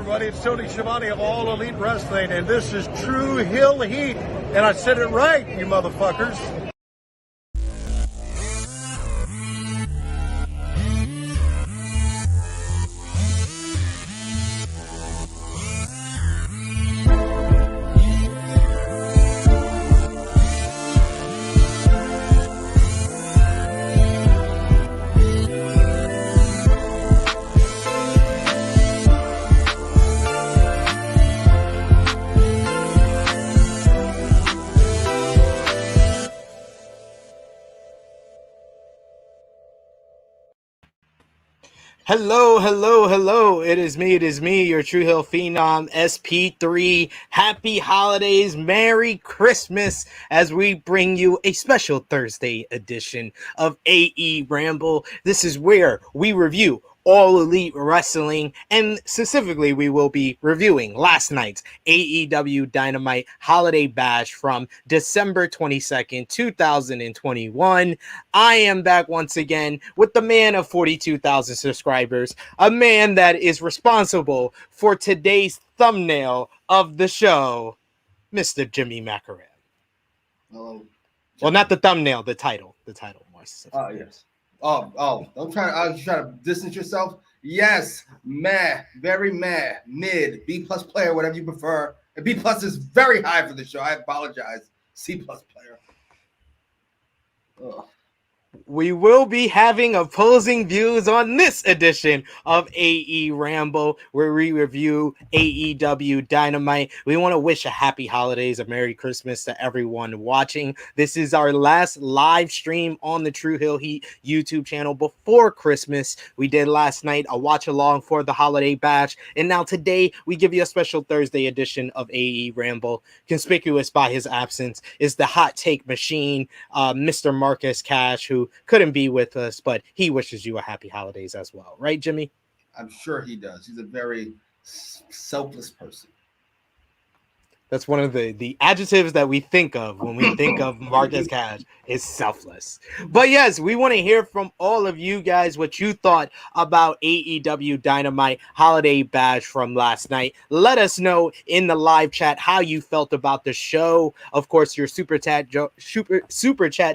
everybody. It's Tony Schiavone of All Elite Wrestling, and this is True Hill Heat. And I said it right, you motherfuckers. Hello, hello, hello. It is me, your True Hill Phenom, SP3. Happy holidays, Merry Christmas, as we bring you a special Thursday edition of AEWramble. This is where we review All Elite Wrestling, and specifically we will be reviewing last night's AEW Dynamite Holiday Bash from December 22nd, 2021. I am back once again with the man of 42,000 subscribers, a man that is responsible for today's thumbnail of the show, Mr. Jimmy Macram. Hello. Well, not the thumbnail, the title more specifically. Oh, yes. Don't try to distance yourself. Yes, very mid, B+ player, whatever you prefer. And B+ is very high for the show. I apologize. C+ player. Ugh. We will be having opposing views on this edition of AEWramble, where we review AEW Dynamite. We want to wish a happy holidays, a Merry Christmas to everyone watching. This is our last live stream on the True Hill Heat YouTube channel before Christmas. We did last night a watch along for the Holiday Bash, and now today we give you a special Thursday edition of AEWramble. Conspicuous by his absence is the hot take machine, Mr. Marcus Cash, who couldn't be with us, but he wishes you a happy holidays as well. Right, Jimmy? I'm sure he does. He's a very selfless person. That's one of the adjectives that we think of when we think of Marcus Cash is selfless. But yes, we want to hear from all of you guys what you thought about AEW Dynamite Holiday Bash from last night. Let us know in the live chat how you felt about the show. Of course, your super chat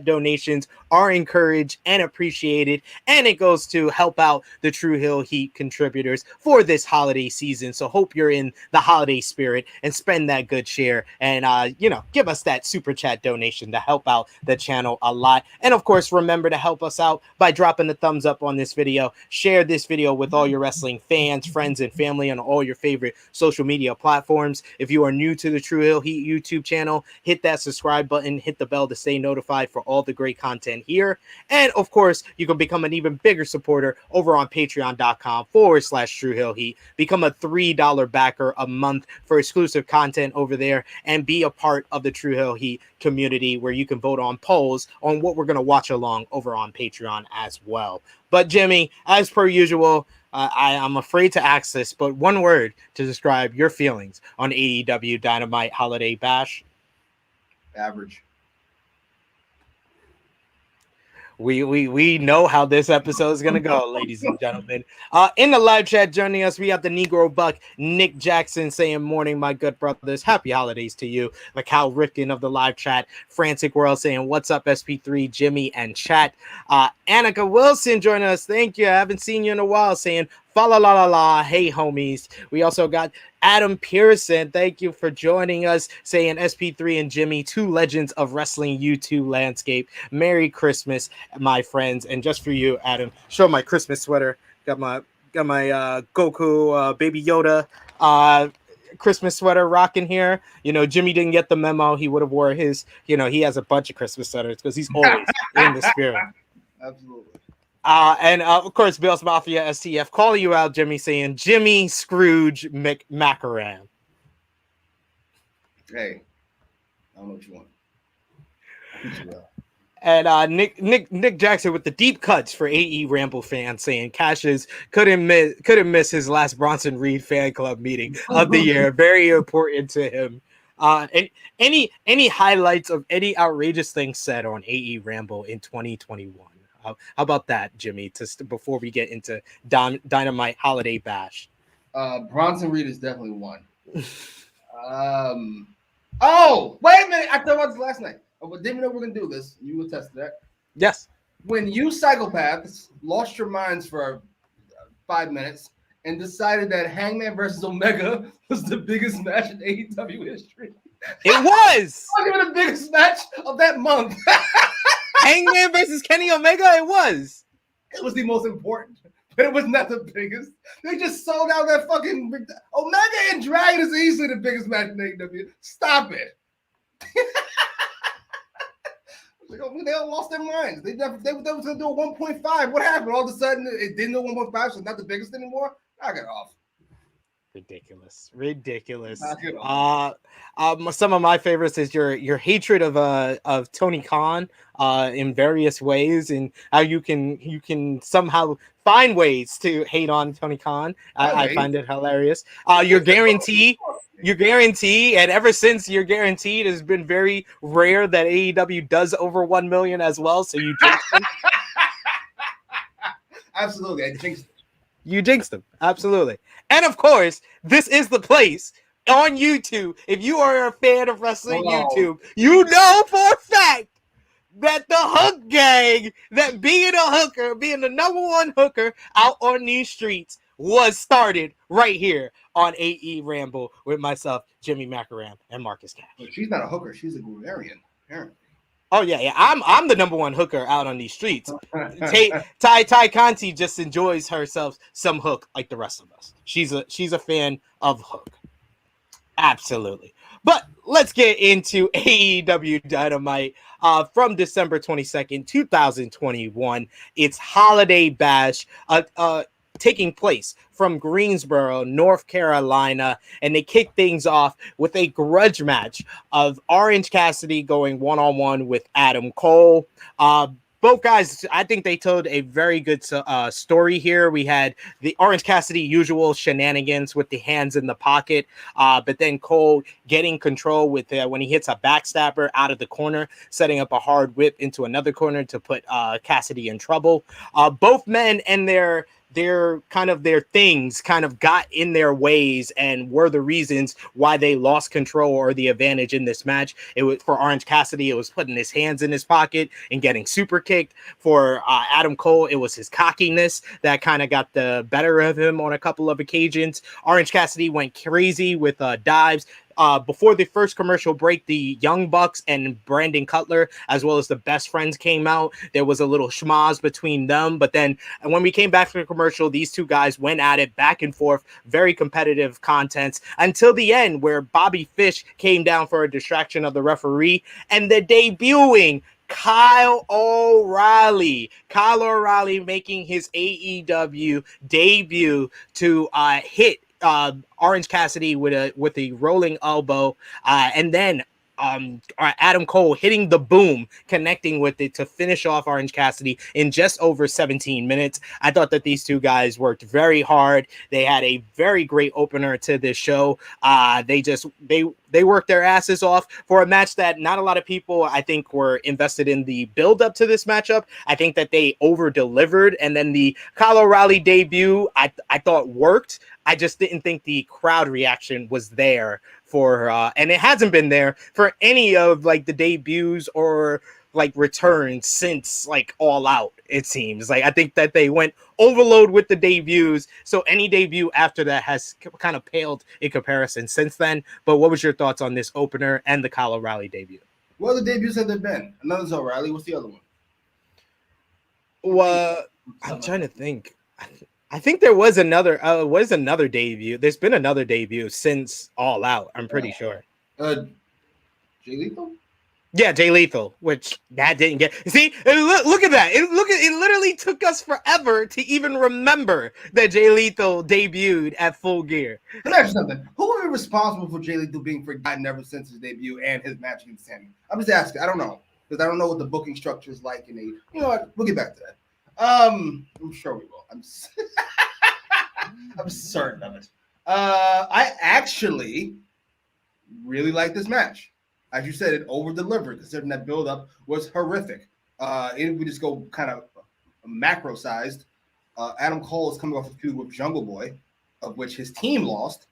donations are encouraged and appreciated, and it goes to help out the True Hill Heat contributors for this holiday season. So hope you're in the holiday spirit and spend that good share and give us that super chat donation to help out the channel a lot. And of course, remember to help us out by dropping the thumbs up on this video. Share this video with all your wrestling fans, friends, and family on all your favorite social media platforms. If you are new to the True Hill Heat YouTube channel, hit that subscribe button, hit the bell to stay notified for all the great content here. And of course, you can become an even bigger supporter over on patreon.com/True Hill Heat. Become a $3 backer a month for exclusive content over there and be a part of the True Hill Heat community, where you can vote on polls on what we're going to watch along over on Patreon as well. But Jimmy, as per usual, I'm afraid to ask this, but one word to describe your feelings on AEW Dynamite Holiday Bash. Average. We know how this episode is going to go, ladies and gentlemen. In the live chat joining us, we have the Negro Buck, Nick Jackson, saying, "Morning, my good brothers. Happy holidays to you." Macau Rifkin of the live chat, Frantic World, saying, "What's up, SP3, Jimmy, and chat." Annika Wilson joining us. Thank you. I haven't seen you in a while, saying, "Fa la la la la. Hey, homies." We also got Adam Pearson, thank you for joining us, saying SP3 and Jimmy, two legends of wrestling YouTube landscape. Merry Christmas, my friends. And just for you, Adam, show my Christmas sweater. Got my Goku Baby Yoda Christmas sweater rocking here. Jimmy didn't get the memo. He would have wore his, he has a bunch of Christmas sweaters because he's always in the spirit. Absolutely. And of course, Bill's Mafia STF calling you out, Jimmy, saying Jimmy Scrooge Macram. Hey, I don't know what you want. And Nick Jackson with the deep cuts for AEWramble fans, saying Cassius couldn't miss his last Bronson Reed fan club meeting of the year. Very important to him. And any highlights of any outrageous things said on AEWramble in 2021? How about that, Jimmy? Before we get into Dynamite Holiday Bash. Bronson Reed is definitely one. Oh, wait a minute. I thought about this last night. But didn't know we're gonna do this. You attest to that. Yes. When you psychopaths lost your minds for 5 minutes and decided that Hangman versus Omega was the biggest match in AEW history. It was. It the biggest match of that month. Hangman versus Kenny Omega. It was. It was the most important, but it was not the biggest. They just sold out that fucking Omega and Dragon is easily the biggest match in AEW. Stop it. They all lost their minds. They was going to do a 1.5. What happened? All of a sudden, it didn't do 1.5, so it's not the biggest anymore? Knock it off. Ridiculous. Some of my favorites is your hatred of Tony Khan in various ways, and how you can somehow find ways to hate on Tony Khan. I find it hilarious. Your guarantee, and ever since your guaranteed, has been very rare that AEW does over 1 million as well. So you jinxed them. Absolutely, I jinxed them. You jinxed them, absolutely. And of course, this is the place on YouTube. If you are a fan of wrestling YouTube, you know for a fact that the Hook Gang, that being a hooker, being the number one hooker out on these streets, was started right here on AEWramble with myself, Jimmy Macram, and Marcus Cash. But she's not a hooker; she's a Gregorian, apparently. Oh yeah. I'm the number one hooker out on these streets. Ty Conti just enjoys herself some Hook like the rest of us. She's a fan of Hook. Absolutely. But let's get into AEW Dynamite from December 22nd, 2021. It's Holiday Bash. Taking place from Greensboro, North Carolina, and they kick things off with a grudge match of Orange Cassidy going one-on-one with Adam Cole. Both guys, I think they told a very good story here. We had the Orange Cassidy usual shenanigans with the hands in the pocket, but then Cole getting control with when he hits a backstabber out of the corner, setting up a hard whip into another corner to put Cassidy in trouble. Both men and their things kind of got in their ways and were the reasons why they lost control or the advantage in this match. It was for Orange Cassidy, it was putting his hands in his pocket and getting super kicked. For Adam Cole, it was his cockiness that kind of got the better of him on a couple of occasions. Orange Cassidy went crazy with dives. Before the first commercial break, the Young Bucks and Brandon Cutler, as well as the Best Friends, came out. There was a little schmoz between them. But then when we came back from the commercial, these two guys went at it back and forth. Very competitive contents until the end, where Bobby Fish came down for a distraction of the referee. And the debuting Kyle O'Reilly making his AEW debut to hit Orange Cassidy with a rolling elbow, and then Adam Cole hitting the boom, connecting with it to finish off Orange Cassidy in just over 17 minutes. I thought that these two guys worked very hard. They had a very great opener to this show. They worked their asses off for a match that not a lot of people, I think, were invested in the build up to this matchup. I think that they over delivered, and then the Kyle O'Reilly debut, I thought worked. I just didn't think the crowd reaction was there for, and it hasn't been there for any of like the debuts or like returns since like All Out. It seems like I think that they went overload with the debuts, so any debut after that has kind of paled in comparison since then. But what was your thoughts on this opener and the Kyle O'Reilly debut? What other debuts have there been? Another's O'Reilly. What's the other one? Well, I'm trying to think. I think there was another debut. There's been another debut since All Out. I'm pretty sure. Jay Lethal? Yeah, Jay Lethal, which that didn't get. See, look at that. It literally took us forever to even remember that Jay Lethal debuted at Full Gear. Let me ask you something. Who will be responsible for Jay Lethal being forgotten ever since his debut and his match against Sammy? I'm just asking. I don't know, because I don't know what the booking structure is like in the. You know what? We'll get back to that. I'm sure we will. I'm certain of it. I actually really like this match. As you said, it over-delivered, considering that build-up was horrific. If we just go kind of macro-sized, Adam Cole is coming off a feud with Jungle Boy. of which his team lost,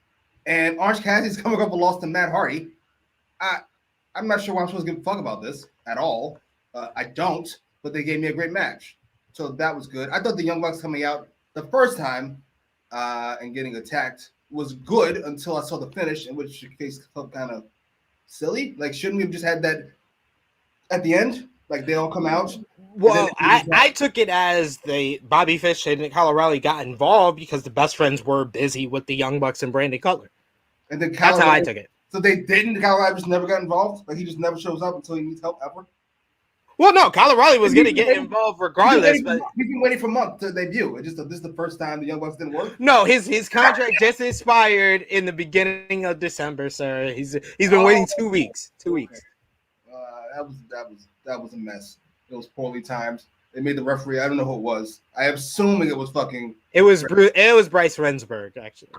and Orange Cassidy's coming up with a loss to Matt Hardy. I'm not sure why I'm supposed to give a fuck about this at all. I don't, but they gave me a great match. So that was good. I thought the Young Bucks coming out the first time and getting attacked was good until I saw the finish, in which the case felt kind of silly. Like, shouldn't we have just had that at the end? Like, they all come out? Well, I took it as Bobby Fish and Kyle O'Reilly got involved because the best friends were busy with the Young Bucks and Brandon Cutler. And then that's how I took it. So they didn't. Kyle O'Reilly just never got involved? Like, he just never shows up until he needs help ever? Well, no, Kyle O'Reilly was going to get involved regardless. But he's been waiting for months to debut. This is the first time the Young Bucks didn't work? No, his contract just expired in the beginning of December, sir. He's been waiting 2 weeks. 2 weeks. That was a mess. It was poorly timed. They made the referee. I don't know who it was. I'm assuming it was fucking. It was Bryce Rensburg, actually.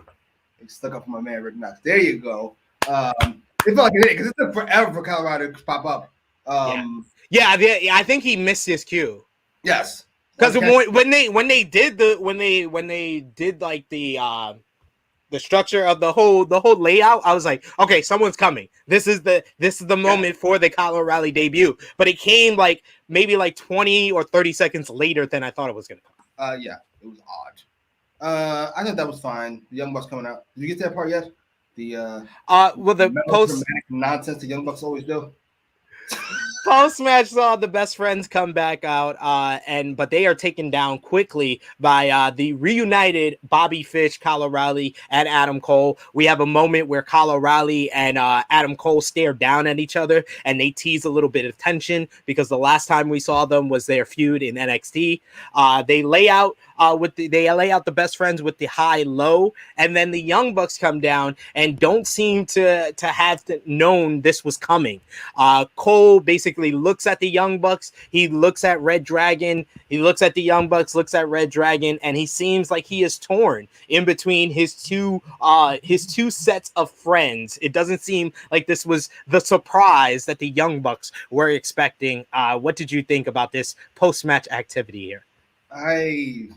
They stuck up for my man Rick Knox. There you go. It felt like it because it took forever for Colorado to pop up. Yeah, I think he missed his cue. Yes, because when they did like the structure of the whole layout, I was like, okay, someone's coming. This is the moment for the Kyle O'Reilly debut. But it came like maybe like 20 or 30 seconds later than I thought it was gonna come. Yeah, it was odd. I thought that was fine. The Young Bucks coming out. Did you get to that part yet? The post nonsense the Young Bucks always do. Post-match saw the best friends come back out, but they are taken down quickly by the reunited Bobby Fish, Kyle O'Reilly, and Adam Cole. We have a moment where Kyle O'Reilly and Adam Cole stare down at each other, and they tease a little bit of tension because the last time we saw them was their feud in NXT. They lay out the best friends with the high-low, and then the Young Bucks come down and don't seem to have known this was coming. Cole basically looks at the Young Bucks. He looks at Red Dragon. He looks at the Young Bucks, looks at Red Dragon, and he seems like he is torn in between his two sets of friends. It doesn't seem like this was the surprise that the Young Bucks were expecting. What did you think about this post-match activity here? I'm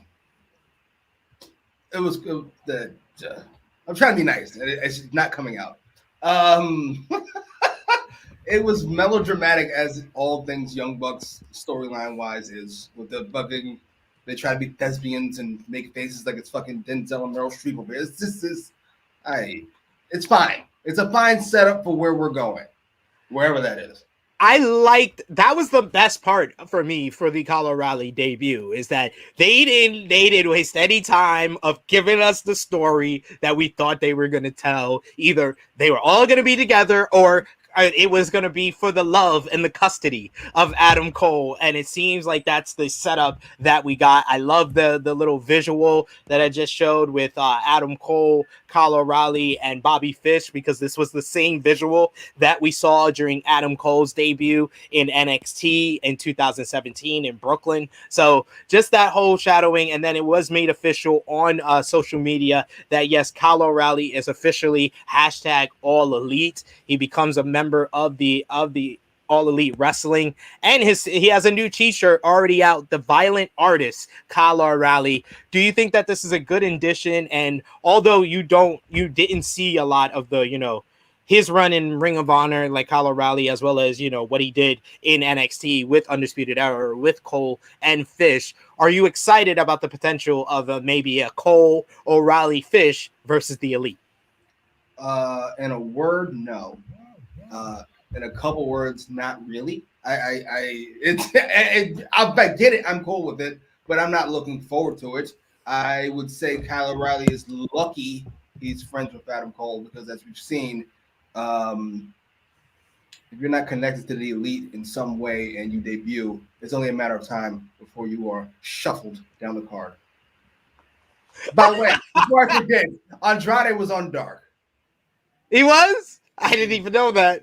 trying to be nice. It's not coming out. It was melodramatic as all things Young Bucks storyline wise is, with the fucking they try to be thespians and make faces like it's fucking Denzel and Meryl Streep over here. It's fine. It's a fine setup for where we're going, wherever that is. That was the best part for me for the Kyle O'Reilly debut, is that they didn't waste any time of giving us the story that we thought they were going to tell. Either they were all going to be together, or it was going to be for the love and the custody of Adam Cole, and it seems like that's the setup that we got. I love the little visual that I just showed with Adam Cole, Kyle O'Reilly, and Bobby Fish, because this was the same visual that we saw during Adam Cole's debut in NXT in 2017 in Brooklyn. So just that whole shadowing, and then it was made official on social media that yes, Kyle O'Reilly is officially #All Elite. He becomes a member of the All Elite Wrestling, and he has a new t-shirt already out, The Violent Artist, Kyle O'Reilly. Do you think that this is a good addition? And although you didn't see a lot of the his run in Ring of Honor like Kyle O'Reilly, as well as what he did in NXT with Undisputed Era, with Cole and Fish, are you excited about the potential of maybe a Cole O'Reilly Fish versus the Elite? In a word, no. In a couple words, not really. I get it. I'm cool with it, but I'm not looking forward to it. I would say Kyle O'Reilly is lucky he's friends with Adam Cole, because as we've seen, if you're not connected to the Elite in some way and you debut, it's only a matter of time before you are shuffled down the card. By the way, before I forget, Andrade was on Dark. He was? I didn't even know that.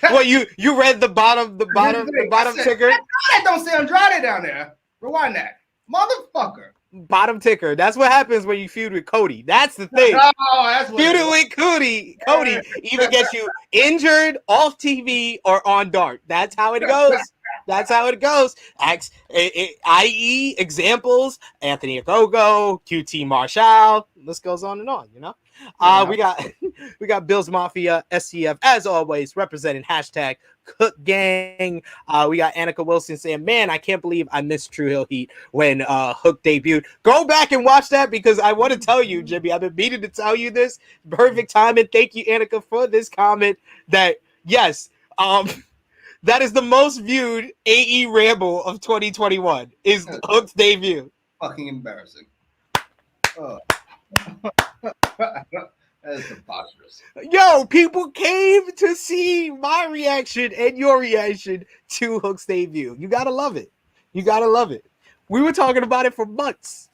Well, you read the bottom ticker. I don't say Andrade down there. Rewind that, motherfucker. Bottom ticker. That's what happens when you feud with Cody. That's the thing. Oh, that's what feuding with Cody. Cody either gets you injured, off TV, or on Dark. That's how it goes. That's how it goes. I.e. examples, Anthony Ogogo, QT Marshall. This goes on and on, you know? We got Bills Mafia, SCF, as always, representing hashtag Cook Gang. We got Annika Wilson saying, man, I can't believe I missed True Hill Heat when Hook debuted. Go back and watch that because I want to tell you, Jimmy, I've been meaning to tell you this. Perfect time, and thank you, Annika, for this comment that, yes, that is the most viewed AEWramble of 2021 is Hook's debut. Fucking embarrassing. Oh. That is preposterous. Yo, people came to see my reaction and your reaction to Hook's debut. You gotta love it. You gotta love it. We were talking about it for months.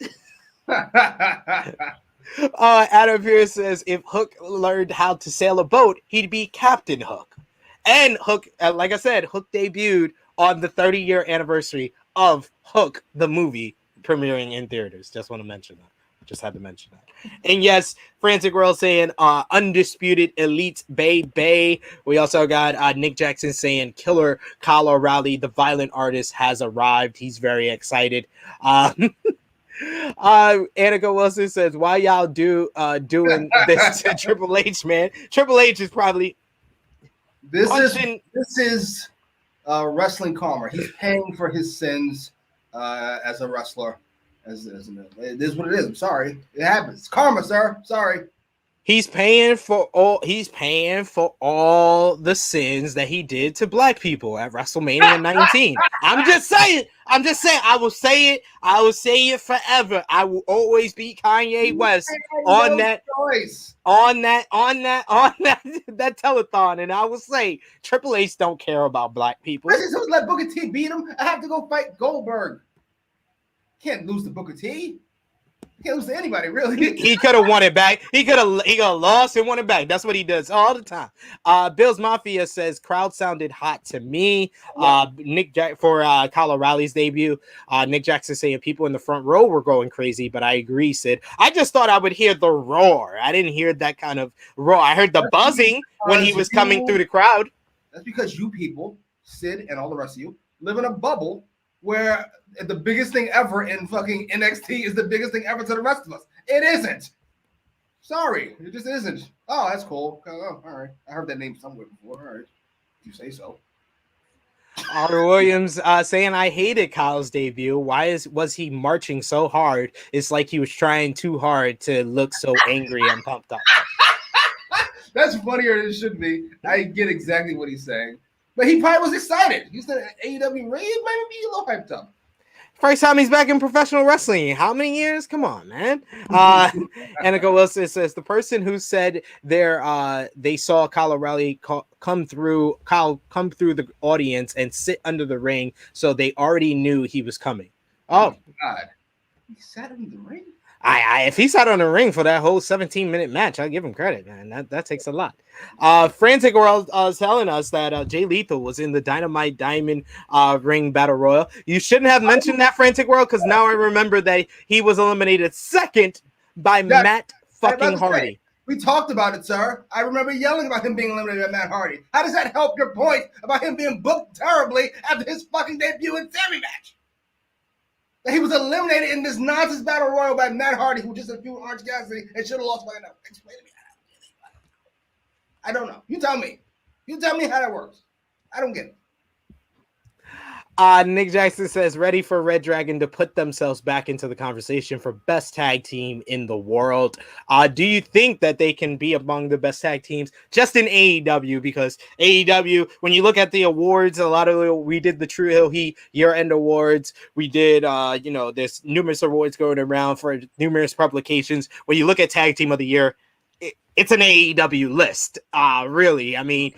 Adam Pierce says if Hook learned how to sail a boat, he'd be Captain Hook. And Hook, like I said, Hook debuted on the 30-year anniversary of Hook, the movie, premiering in theaters. Just want to mention that. Just had to mention that. And yes, Frantic World saying Undisputed Elite Bay. We also got Nick Jackson saying Killer Kyle O'Reilly, the violent artist, has arrived. He's very excited. Annika Wilson says, why y'all doing this to Triple H, man? Triple H is probably This is wrestling karma. He's paying for his sins as a wrestler. It is what it is. I'm sorry. It happens. It's karma, sir. Sorry. He's paying for all the sins that he did to black people at WrestleMania 19. I'm just saying. I will say it forever. I will always be Kanye West on that telethon, and I will say Triple H don't care about black people. I just let Booker T beat him. I have to go fight Goldberg. Can't lose to Booker T. Can't lose to anybody, really. He could have won it back. He could have lost and won it back. That's what he does all the time. Bills Mafia says crowd sounded hot to me. For Kyle O'Reilly's debut. Nick Jackson saying people in the front row were going crazy, but I agree, Sid. I just thought I would hear the roar. I didn't hear that kind of roar. I heard the buzzing when he was coming through the crowd. That's because you people, Sid and all the rest of you, live in a bubble where the biggest thing ever in fucking NXT is the biggest thing ever to the rest of us. It isn't. Sorry, it just isn't. Oh, that's cool. Oh, all right. I heard that name somewhere before. All right. If you say so. Oliver Williams saying I hated Kyle's debut. Why was he marching so hard? It's like he was trying too hard to look so angry and pumped up. That's funnier than it should be. I get exactly what he's saying. But he probably was excited. He said AEW Ray might be a little hyped up. First time he's back in professional wrestling. How many years? Come on, man. Annika Wilson says the person who said they saw Kyle O'Reilly come through the audience and sit under the ring, so they already knew he was coming. Oh God, he sat under the ring. If he sat on the ring for that whole 17-minute match, I'll give him credit, man. That takes a lot. Frantic World is telling us that Jay Lethal was in the Dynamite Diamond Ring Battle Royal. You shouldn't have mentioned that, Frantic World, because now I remember that he was eliminated second by Matt fucking Hardy. We talked about it, sir. I remember yelling about him being eliminated by Matt Hardy. How does that help your point about him being booked terribly after his fucking debut in Sammy match? That he was eliminated in this nonsense battle royal by Matt Hardy, who just a few Orange Cassidy and should have lost by now. Explain to me. I don't know. You tell me. You tell me how that works. I don't get it. Nick Jackson says, ready for Red Dragon to put themselves back into the conversation for best tag team in the world. Do you think that they can be among the best tag teams just in AEW? Because AEW, when you look at the awards, we did the True Hill Heat year-end awards. We did, there's numerous awards going around for numerous publications. When you look at Tag Team of the Year, it's an AEW list, really. I mean,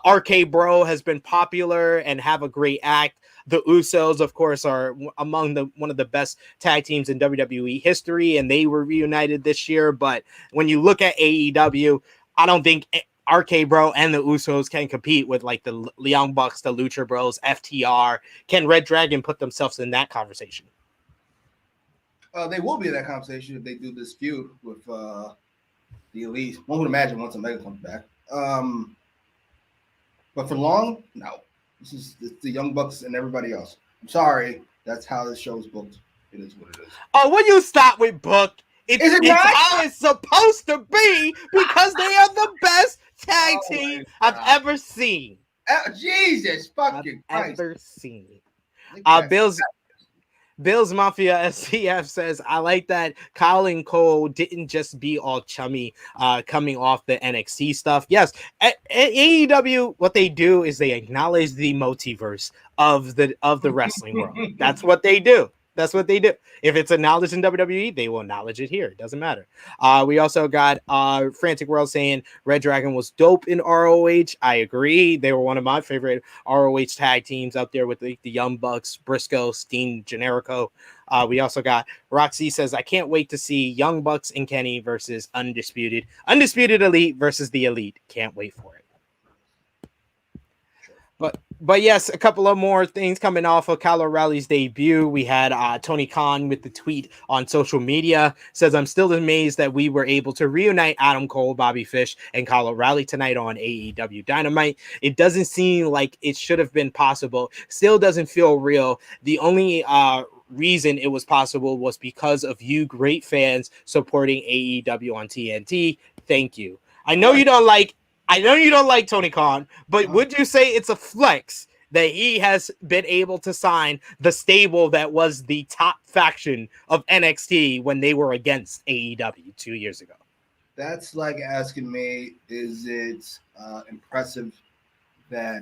RK Bro has been popular and have a great act. The Usos, of course, are among one of the best tag teams in WWE history, and they were reunited this year. But when you look at AEW, I don't think RK Bro and the Usos can compete with like the Young Bucks, the Lucha Bros, FTR. Can Red Dragon put themselves in that conversation? They will be in that conversation if they do this feud with the Elite. One would imagine once Omega comes back. But for long, no. It's the Young Bucks and everybody else. I'm sorry. That's how this show is booked. It is what it is. Oh, will you stop with book? Is it It's not? how it's supposed to be because they are the best tag Oh team my I've God. ever seen. Jesus fucking Christ. Ever seen. Yes. Bill's Mafia SCF says, I like that Kyle and Cole didn't just be all chummy coming off the NXT stuff. Yes, at AEW, what they do is they acknowledge the multiverse of the wrestling world. That's what they do. That's what they do. If it's acknowledged in WWE, they will acknowledge it here. It doesn't matter. We also got Frantic World saying Red Dragon was dope in ROH. I agree. They were one of my favorite ROH tag teams out there with the Young Bucks, Briscoe, Steen, Generico. We also got Roxy says, I can't wait to see Young Bucks and Kenny versus Undisputed Elite versus the Elite. Can't wait for it. But yes, a couple of more things coming off of Kyle O'Reilly's debut. We had Tony Khan with the tweet on social media says, I'm still amazed that we were able to reunite Adam Cole, Bobby Fish, and Kyle O'Reilly tonight on AEW Dynamite. It doesn't seem like it should have been possible. Still doesn't feel real. The only reason it was possible was because of you great fans supporting AEW on TNT. Thank you. I know you don't like Tony Khan, but would you say it's a flex that he has been able to sign the stable that was the top faction of NXT when they were against AEW 2 years ago? That's like asking me, is it impressive that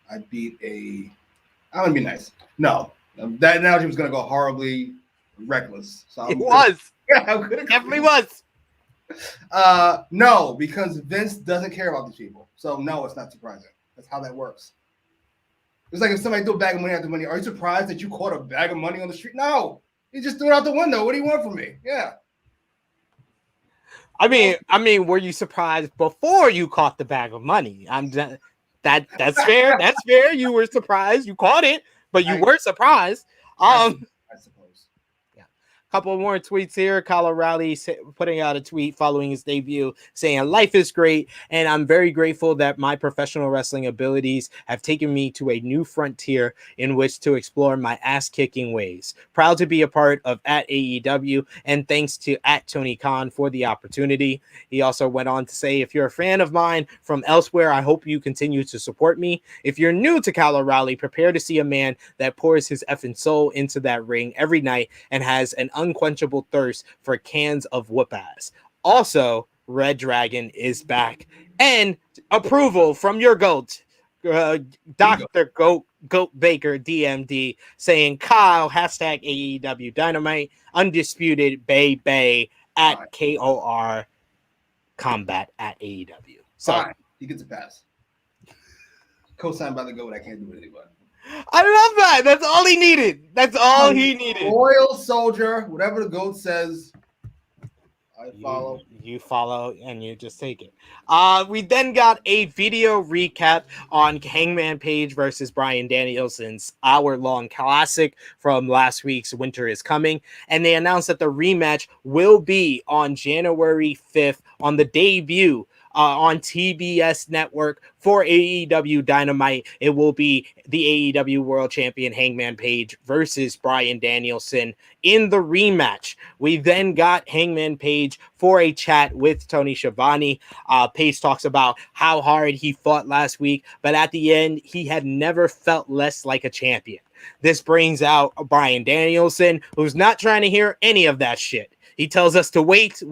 I beat I'm going to be nice. No. That analogy was going to go horribly reckless. So it was. Yeah, I'm gonna definitely was. No, because Vince doesn't care about these people. So no, it's not surprising. That's how that works. It's like if somebody threw a bag of money out the window. Are you surprised that you caught a bag of money on the street? No, he just threw it out the window. What do you want from me? Yeah. I mean, were you surprised before you caught the bag of money? That's fair. That's fair. You were surprised. You caught it, but you were surprised. I suppose. Couple more tweets here. Kyle O'Reilly putting out a tweet following his debut saying, life is great, and I'm very grateful that my professional wrestling abilities have taken me to a new frontier in which to explore my ass-kicking ways. Proud to be a part of at AEW, and thanks to at Tony Khan for the opportunity. He also went on to say, if you're a fan of mine from elsewhere, I hope you continue to support me. If you're new to Kyle O'Reilly, prepare to see a man that pours his effing soul into that ring every night and has an unquenchable thirst for cans of whoop ass. Also, Red Dragon is back, and approval from your goat, Dr. Goat Baker DMD, saying Kyle #AEW Dynamite Undisputed Bay at KOR Combat at AEW. So fine. He gets a pass. Co-signed by the GOAT. I can't do anything about it. I love that. That's all he needed. That's all he needed. Loyal soldier, whatever the GOAT says, I follow. You follow and you just take it. We then got a video recap on Hangman Page versus Bryan Danielson's hour-long classic from last week's Winter is Coming. And they announced that the rematch will be on January 5th on the debut on TBS Network for AEW Dynamite. It will be the AEW World Champion Hangman Page versus Bryan Danielson in the rematch. We then got Hangman Page for a chat with Tony Schiavone. Page talks about how hard he fought last week, but at the end, he had never felt less like a champion. This brings out Bryan Danielson, who's not trying to hear any of that shit. He tells us to wait.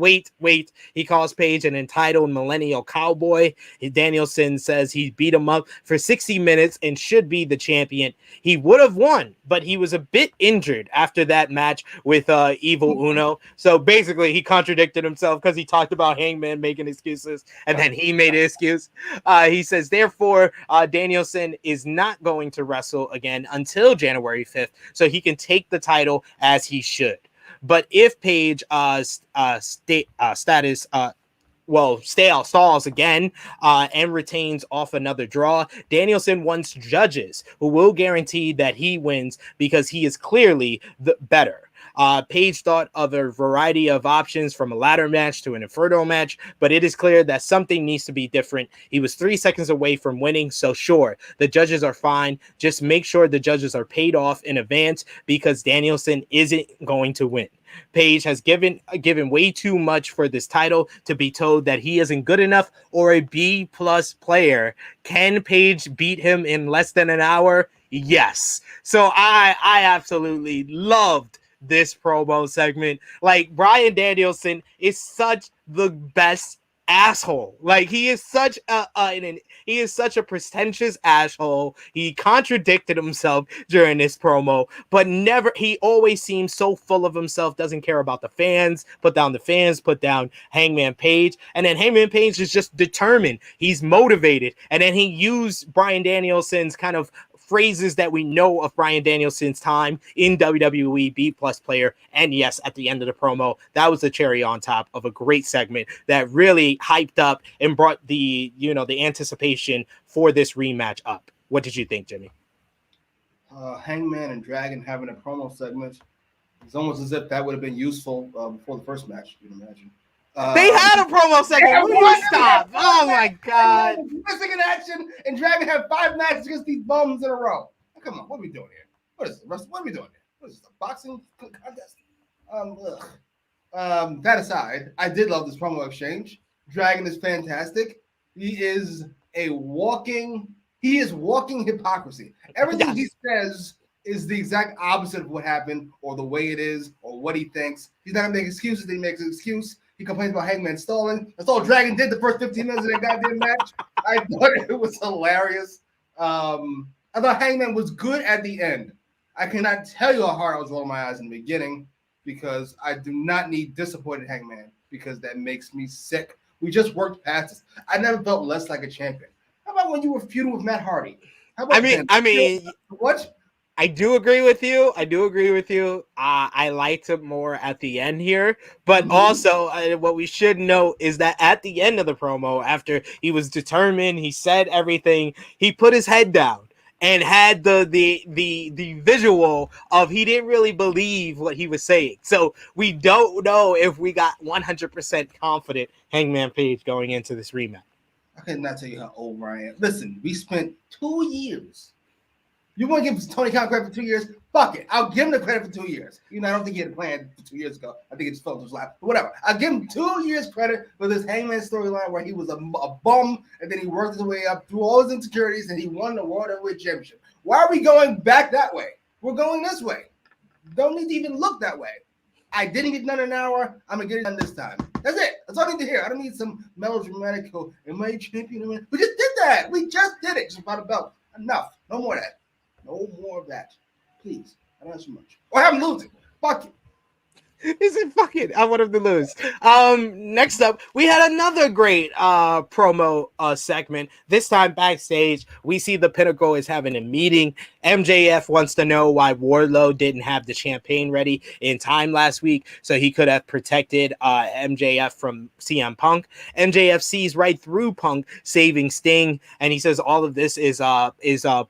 He calls Page an entitled millennial cowboy. Danielson says he beat him up for 60 minutes and should be the champion. He would have won, but he was a bit injured after that match with Evil Uno. So basically, he contradicted himself because he talked about Hangman making excuses, and then he made an excuse. He says, therefore, Danielson is not going to wrestle again until January 5th, so he can take the title as he should. But if Page status stalls again, and retains off another draw. Danielson wants judges who will guarantee that he wins because he is clearly the better. Page thought of a variety of options from a ladder match to an Inferno match, but it is clear that something needs to be different. He was 3 seconds away from winning, so sure, the judges are fine. Just make sure the judges are paid off in advance because Danielson isn't going to win. Page has given way too much for this title to be told that he isn't good enough or a B+ player. Can Page beat him in less than an hour? Yes. So I absolutely loved this promo segment. Like, Bryan Danielson is such the best asshole. Like, he is such a pretentious asshole. He contradicted himself during this promo, but he always seems so full of himself, doesn't care about the fans, put down Hangman Page, and then Hangman Page is just determined. He's motivated, and then he used Bryan Danielson's kind of phrases that we know of Bryan Danielson's time in WWE, B+ player. And yes, at the end of the promo, that was the cherry on top of a great segment that really hyped up and brought the anticipation for this rematch up. What did you think, Jimmy? Hangman and Dragon having a promo segment. It's almost as if that would have been useful before the first match, you can imagine. They had a promo segment. Will you stop? Oh my God. Missing in action, and Dragon had 5 matches against these bums in a row. Come on, what are we doing here? What is this? What are we doing here? What is this? A boxing contest? That aside, I did love this promo exchange. Dragon is fantastic. He is walking hypocrisy. Everything he says is the exact opposite of what happened or the way it is or what he thinks. He's not going to make excuses. He makes an excuse. He complains about Hangman stalling. That's all Dragon did the first 15 minutes of that goddamn match. I thought it was hilarious. I thought Hangman was good at the end. I cannot tell you how hard I was rolling my eyes in the beginning because I do not need disappointed Hangman because that makes me sick. We just worked past this. I never felt less like a champion. How about when you were feuding with Matt Hardy? I mean, what? I do agree with you. I liked it more at the end here. But also, what we should note is that at the end of the promo, after he was determined, he said everything, he put his head down and had the visual of he didn't really believe what he was saying. So we don't know if we got 100% confident Hangman Page going into this rematch. I cannot tell you how old I am. Listen, we spent 2 years. You want to give Tony Khan credit for 2 years? Fuck it. I'll give him the credit for 2 years. I don't think he had a plan for 2 years ago. I think it just fell to his lap. But whatever. I'll give him 2 years credit for this Hangman storyline where he was a bum and then he worked his way up through all his insecurities and he won the World Heavyweight Championship. Why are we going back that way? We're going this way. Don't need to even look that way. I didn't get done in an hour. I'm going to get it done this time. That's it. That's all I need to hear. I don't need some melodramatic, am I a champion? We just did that. We just did it. Just about a belt. Enough. No more of that. No more of that. Please. I don't have so much. Or have him lose it. Fuck it. Is it fucking? I want him to lose. Next up, we had another great promo segment. This time backstage, we see the Pinnacle is having a meeting. MJF wants to know why Wardlow didn't have the champagne ready in time last week, so he could have protected MJF from CM Punk. MJF sees right through Punk saving Sting, and he says all of this is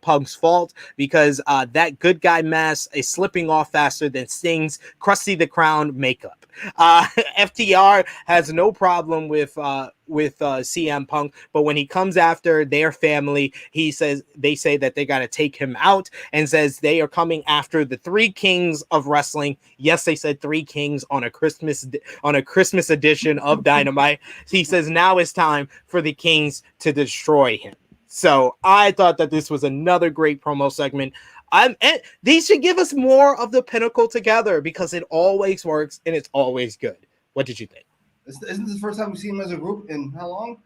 Punk's fault because that good guy mask is slipping off faster than Sting's Krusty the Crown makeup. FTR has no problem with CM Punk, but when he comes after their family, they say that they got to take him out and says they are coming after the 3 kings of wrestling. Yes, they said 3 kings on a Christmas edition of Dynamite. He says now it's time for the kings to destroy him. So I thought that this was another great promo segment. And they should give us more of the Pinnacle together because it always works and it's always good. What did you think? Isn't this the first time we've seen them as a group in how long?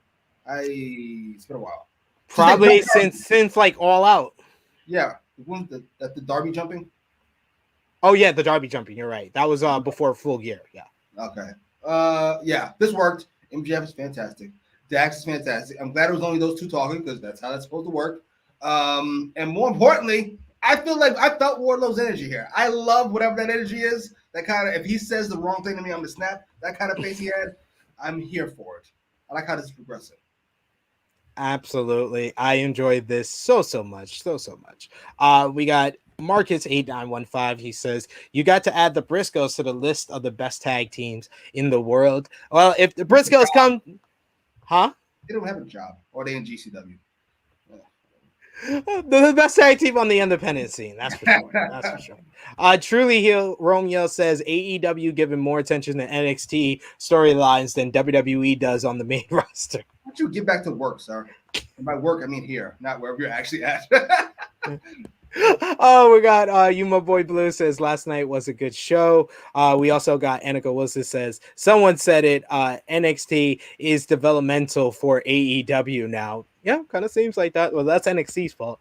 It's been a while. Probably since like All Out. Yeah, the Derby jumping. Oh yeah, the Derby jumping. You're right. That was before Full Gear. Yeah. Okay. Yeah, this worked. MJF is fantastic. Dax is fantastic. I'm glad it was only those 2 talking because that's how that's supposed to work. And more importantly, I feel like I felt Wardlow's energy here. I love whatever that energy is. That kind of, if he says the wrong thing to me, I'm gonna snap. That kind of face he had, I'm here for it. I like how this is progressing. Absolutely. I enjoyed this so much. So much. We got Marcus 8915. He says, you got to add the Briscoes to the list of the best tag teams in the world. Well, if the Briscoes come, huh? They don't have a job, or they in GCW. The best tag team on the independent scene, that's for sure. That's for sure. Truly Heel Romeo says AEW giving more attention to NXT storylines than WWE does on the main roster. Why don't you get back to work, sir? And by work, I mean here, not wherever you're actually at. Oh, we got You My Boy Blue says last night was a good show. We also got Annika Wilson says someone said it, NXT is developmental for AEW now. Yeah, kind of seems like that. Well, that's NXT's fault.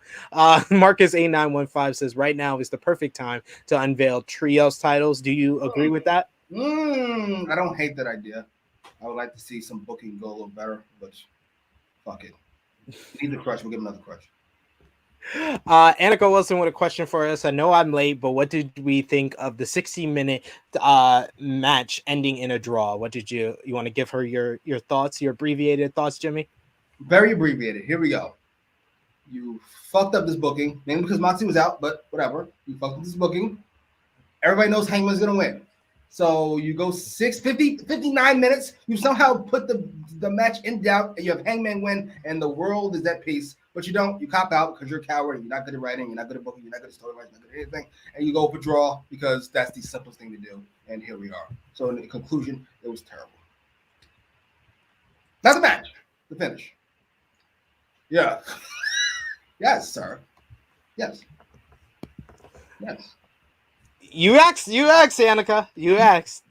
Marcus A915 says right now is the perfect time to unveil trios titles. Do you agree with that? I don't hate that idea. I would like to see some booking go a little better, but fuck it. Need the crush, we'll give another crush. Annika Wilson with a question for us. I know I'm late, but what did we think of the 60-minute match ending in a draw? What did you want to give her your thoughts, your abbreviated thoughts, Jimmy? Very abbreviated. Here we go. You fucked up this booking, mainly because Moxie was out, but whatever. You fucked up this booking. Everybody knows Hangman's gonna win. So you go 59 minutes. You somehow put the match in doubt, and you have Hangman win, and the world is at peace. But you don't. You cop out because you're a coward, and you're not good at writing, you're not good at booking, you're not good at storylines, you're not good at anything. And you go for draw because that's the simplest thing to do. And here we are. So in conclusion, it was terrible. Not the match, the finish. Yeah. Yes, sir. Yes. Yes. You asked, Annika. You asked.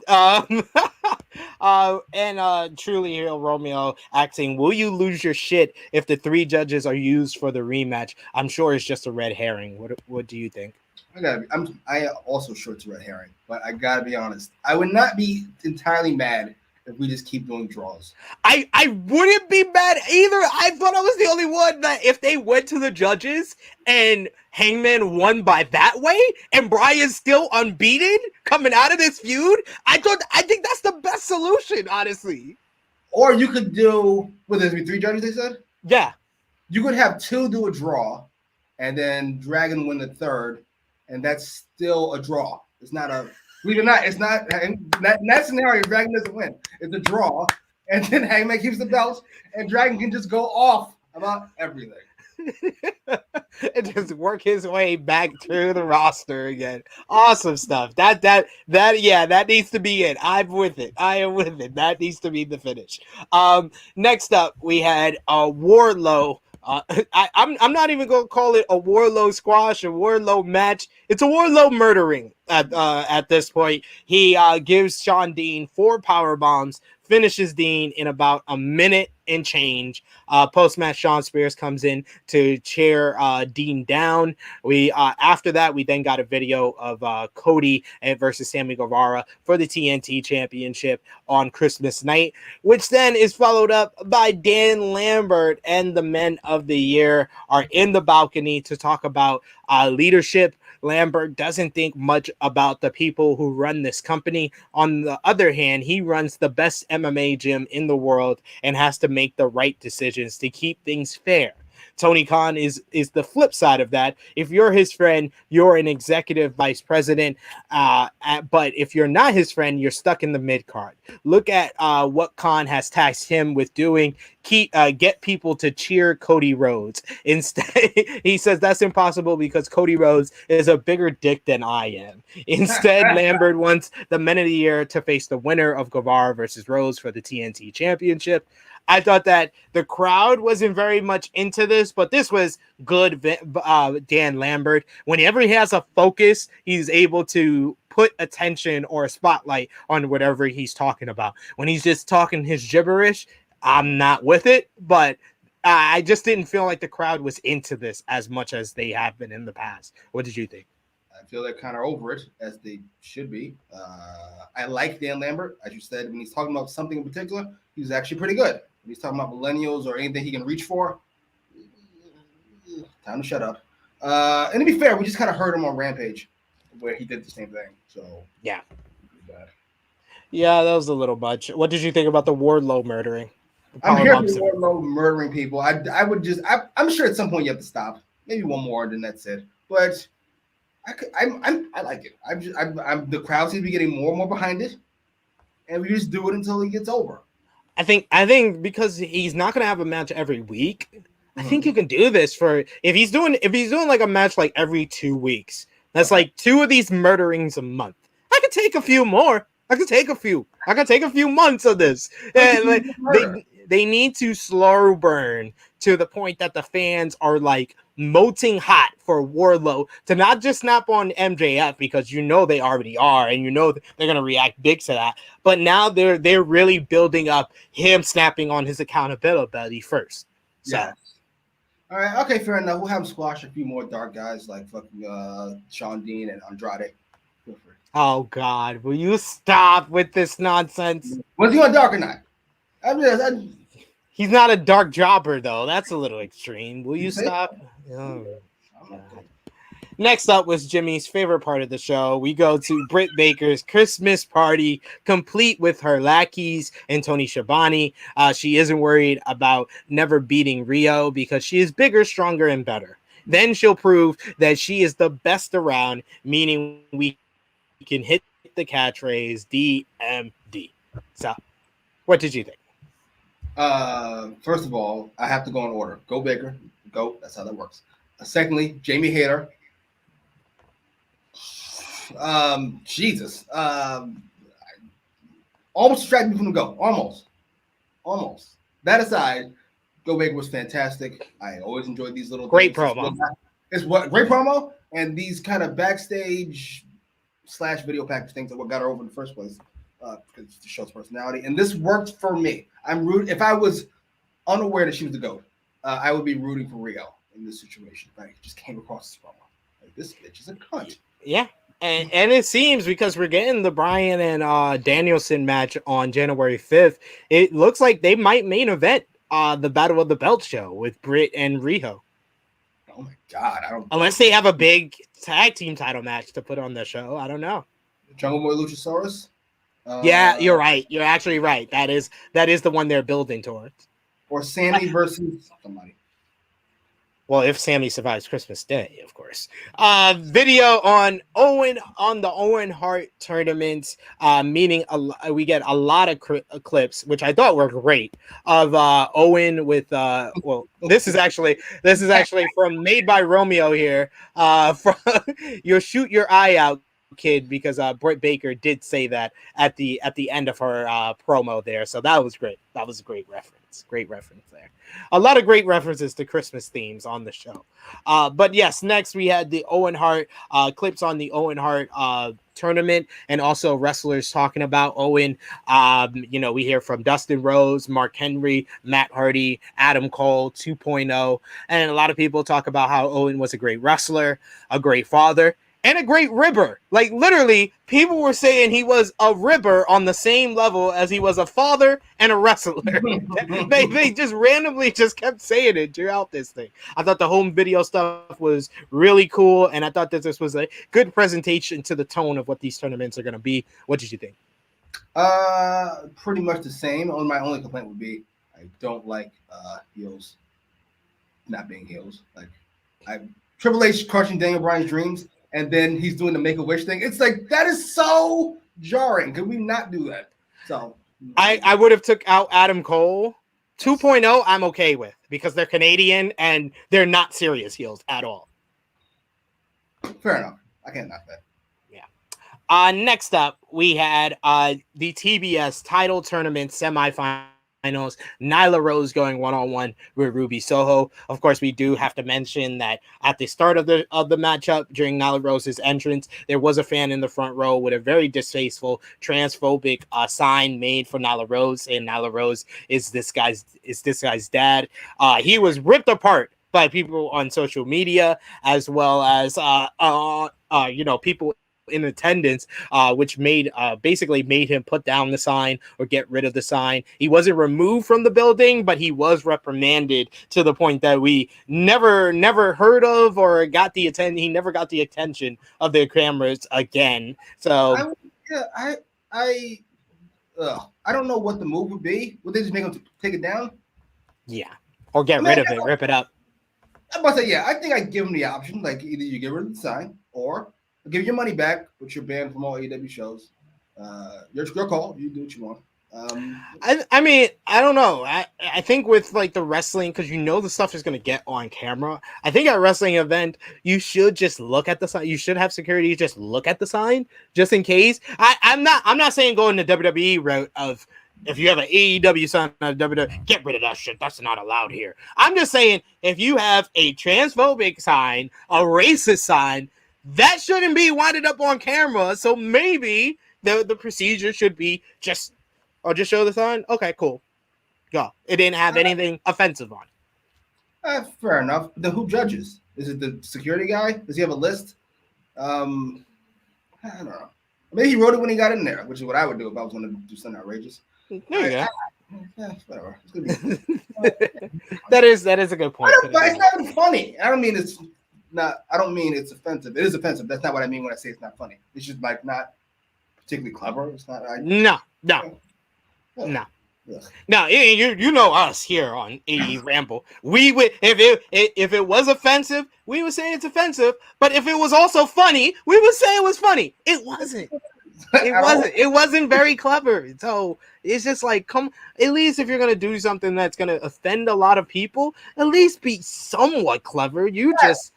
And Truly Hero Romeo asking, will you lose your shit if the 3 judges are used for the rematch? I'm sure it's just a red herring. What do you think? I also sure it's a red herring, but I gotta be honest. I would not be entirely mad if we just keep doing draws. I wouldn't be mad either. I thought I was the only one that if they went to the judges and Hangman won by that way and Brian's still unbeaten coming out of this feud, I think that's the best solution, honestly. Or you could do, would there be 3 judges, they said? Yeah. You could have 2 do a draw and then Dragon win the 3rd, and that's still a draw. It's not a believe it or not, it's not in that scenario. Dragon doesn't win. It's a draw, and then Hangman keeps the belts, and Dragon can just go off about everything. And just work his way back through the roster again. Awesome stuff. That needs to be it. I'm with it. I am with it. That needs to be the finish. Next up, we had Wardlow. I'm not even gonna call it a Wardlow squash, a Wardlow match. It's a Wardlow murdering at this point. He gives Sean Dean 4 power bombs, finishes Dean in about a minute and change. Post-match, Sean Spears comes in to cheer Dean down. We after that, we then got a video of Cody versus Sammy Guevara for the TNT Championship on Christmas night, which then is followed up by Dan Lambert and the Men of the Year are in the balcony to talk about leadership. Lambert doesn't think much about the people who run this company. On the other hand, he runs the best MMA gym in the world and has to make the right decisions to keep things fair. Tony Khan is the flip side of that. If you're his friend, you're an executive vice president. But if you're not his friend, you're stuck in the mid card. Look at what Khan has tasked him with doing. Get people to cheer Cody Rhodes. Instead, he says that's impossible because Cody Rhodes is a bigger dick than I am. Instead, Lambert wants the Men of the Year to face the winner of Guevara versus Rhodes for the TNT Championship. I thought that the crowd wasn't very much into this, but this was good. Dan Lambert, whenever he has a focus, he's able to put attention or a spotlight on whatever he's talking about. When he's just talking his gibberish, I'm not with it, but I just didn't feel like the crowd was into this as much as they have been in the past. What did you think? I feel they're kind of over it, as they should be. I like Dan Lambert. As you said, when he's talking about something in particular, he's actually pretty good. When he's talking about millennials or anything he can reach for, time to shut up. And to be fair, we just kind of heard him on Rampage where he did the same thing. So, yeah, that was a little much. What did you think about the Wardlow murdering? I'm Power here for bombs. Wardlow murdering people. I'm sure at some point you have to stop. Maybe one more, then that's it. But I like it. I'm the crowd seems to be getting more and more behind it, and we just do it until it gets over. I think because he's not gonna have a match every week, I think you can do this for if he's doing like a match like every 2 weeks. That's like 2 of these murderings a month. I could take a few more. I could take a few months of this. And like, they need to slow burn to the point that the fans are like molting hot for Wardlow to not just snap on MJF because you know they already are and you know they're gonna react big to that. But now they're really building up him snapping on his accountability first. So. Yeah. All right. Okay. Fair enough. We'll have him squash a few more dark guys like fucking Sean Dean and Andrade. Oh God! Will you stop with this nonsense? Was he on dark or not? He's not a dark jobber though. That's a little extreme. Will you stop? Oh, God. Next up was Jimmy's favorite part of the show. We go to Britt Baker's Christmas party, complete with her lackeys and Tony Schiavone. She isn't worried about never beating Rio because she is bigger, stronger, and better. Then she'll prove that she is the best around, meaning we can hit the catchphrase DMD. So, what did you think? First of all, I have to go in order. Go Baker. Go. That's how that works. Secondly, Jamie Hayter. Jesus. Almost distracted me from the go. Almost. That aside, Go Baker was fantastic. I always enjoyed these little great things. promo. It's what great promo and these kind of backstage / video package things that what got her over in the first place because the show's personality. And this worked for me. I'm rooting. If I was unaware that she was the GOAT, I would be rooting for Rio in this situation. If I just came across this promo. Like, this bitch is a cunt. Yeah. And it seems because we're getting the Bryan and Danielson match on January 5th, it looks like they might main event the Battle of the Belt show with Britt and Riho. Oh my God! Unless they have a big tag team title match to put on the show, I don't know. Jungle Boy Luchasaurus. Yeah, you're right. You're actually right. That is the one they're building towards. Or Sammy versus somebody. Well, if Sammy survives Christmas Day, of course. Video on the Owen Hart tournament, meaning we get a lot of clips, which I thought were great, of Owen with this is actually from Made by Romeo here. From you'll shoot your eye out, kid, because Britt Baker did say that at the end of her promo there, so that was great. That was a great reference there. A lot of great references to Christmas themes on the show. But yes, next we had the Owen Hart clips on the Owen Hart tournament, and also wrestlers talking about Owen. We hear from Dustin Rhodes, Mark Henry, Matt Hardy, Adam Cole 2.0, and a lot of people talk about how Owen was a great wrestler, a great father, and a great ribber. Like, literally, people were saying he was a ribber on the same level as he was a father and a wrestler. they just randomly just kept saying it throughout this thing. I thought the home video stuff was really cool, and I thought that this was a good presentation to the tone of what these tournaments are going to be. What did you think? Pretty much the same. My only complaint would be I don't like heels not being heels. Like, Triple H crushing Daniel Bryan's dreams, and then he's doing the Make-A-Wish thing. It's like, that is so jarring. Could we not do that? So I would have took out Adam Cole. 2.0 I'm okay with because they're Canadian and they're not serious heels at all. Fair enough. I can't knock that. Yeah. Next up, we had the TBS title tournament semifinals. Nyla Rose going one-on-one with Ruby Soho. Of course, we do have to mention that at the start of the matchup, during Nyla Rose's entrance, there was a fan in the front row with a very distasteful, transphobic sign made for Nyla Rose, and Nyla Rose is this guy's dad. He was ripped apart by people on social media, as well as people in attendance, which basically made him put down the sign or get rid of the sign. He wasn't removed from the building, but he was reprimanded to the point that we never heard of or got the attention. He never got the attention of the cameras again. So I don't know what the move would be. Would they just make him take it down? Yeah. Or get rid of it, rip it up. I'm about to say, yeah, I think I'd give him the option. Like, either you get rid of the sign or I'll give you your money back, but you're banned from all AEW shows. Your call. You do what you want. I mean, I don't know. I think with like the wrestling, because you know the stuff is going to get on camera. I think at a wrestling event, you should just look at the sign. You should have security just look at the sign just in case. I'm not saying go in the WWE route of if you have an AEW sign on a WWE, get rid of that shit. That's not allowed here. I'm just saying if you have a transphobic sign, a racist sign, that shouldn't be winded up on camera. So maybe the procedure should be just show the sign. Okay, cool. Go. It didn't have anything offensive on it. Fair enough. Then who judges? Is it the security guy? Does he have a list? I don't know. Maybe he wrote it when he got in there, which is what I would do if I was going to do something outrageous. There you go. Whatever. It's gonna be that is a good point. But it's not even funny. I don't mean it's offensive. It is offensive. That's not what I mean when I say it's not funny. It's just like not particularly clever. It's not. No. You know us here on AEWramble. We would if it was offensive, we would say it's offensive. But if it was also funny, we would say it was funny. It wasn't. It wasn't very clever. So it's just like, at least if you're gonna do something that's gonna offend a lot of people, at least be somewhat clever. You just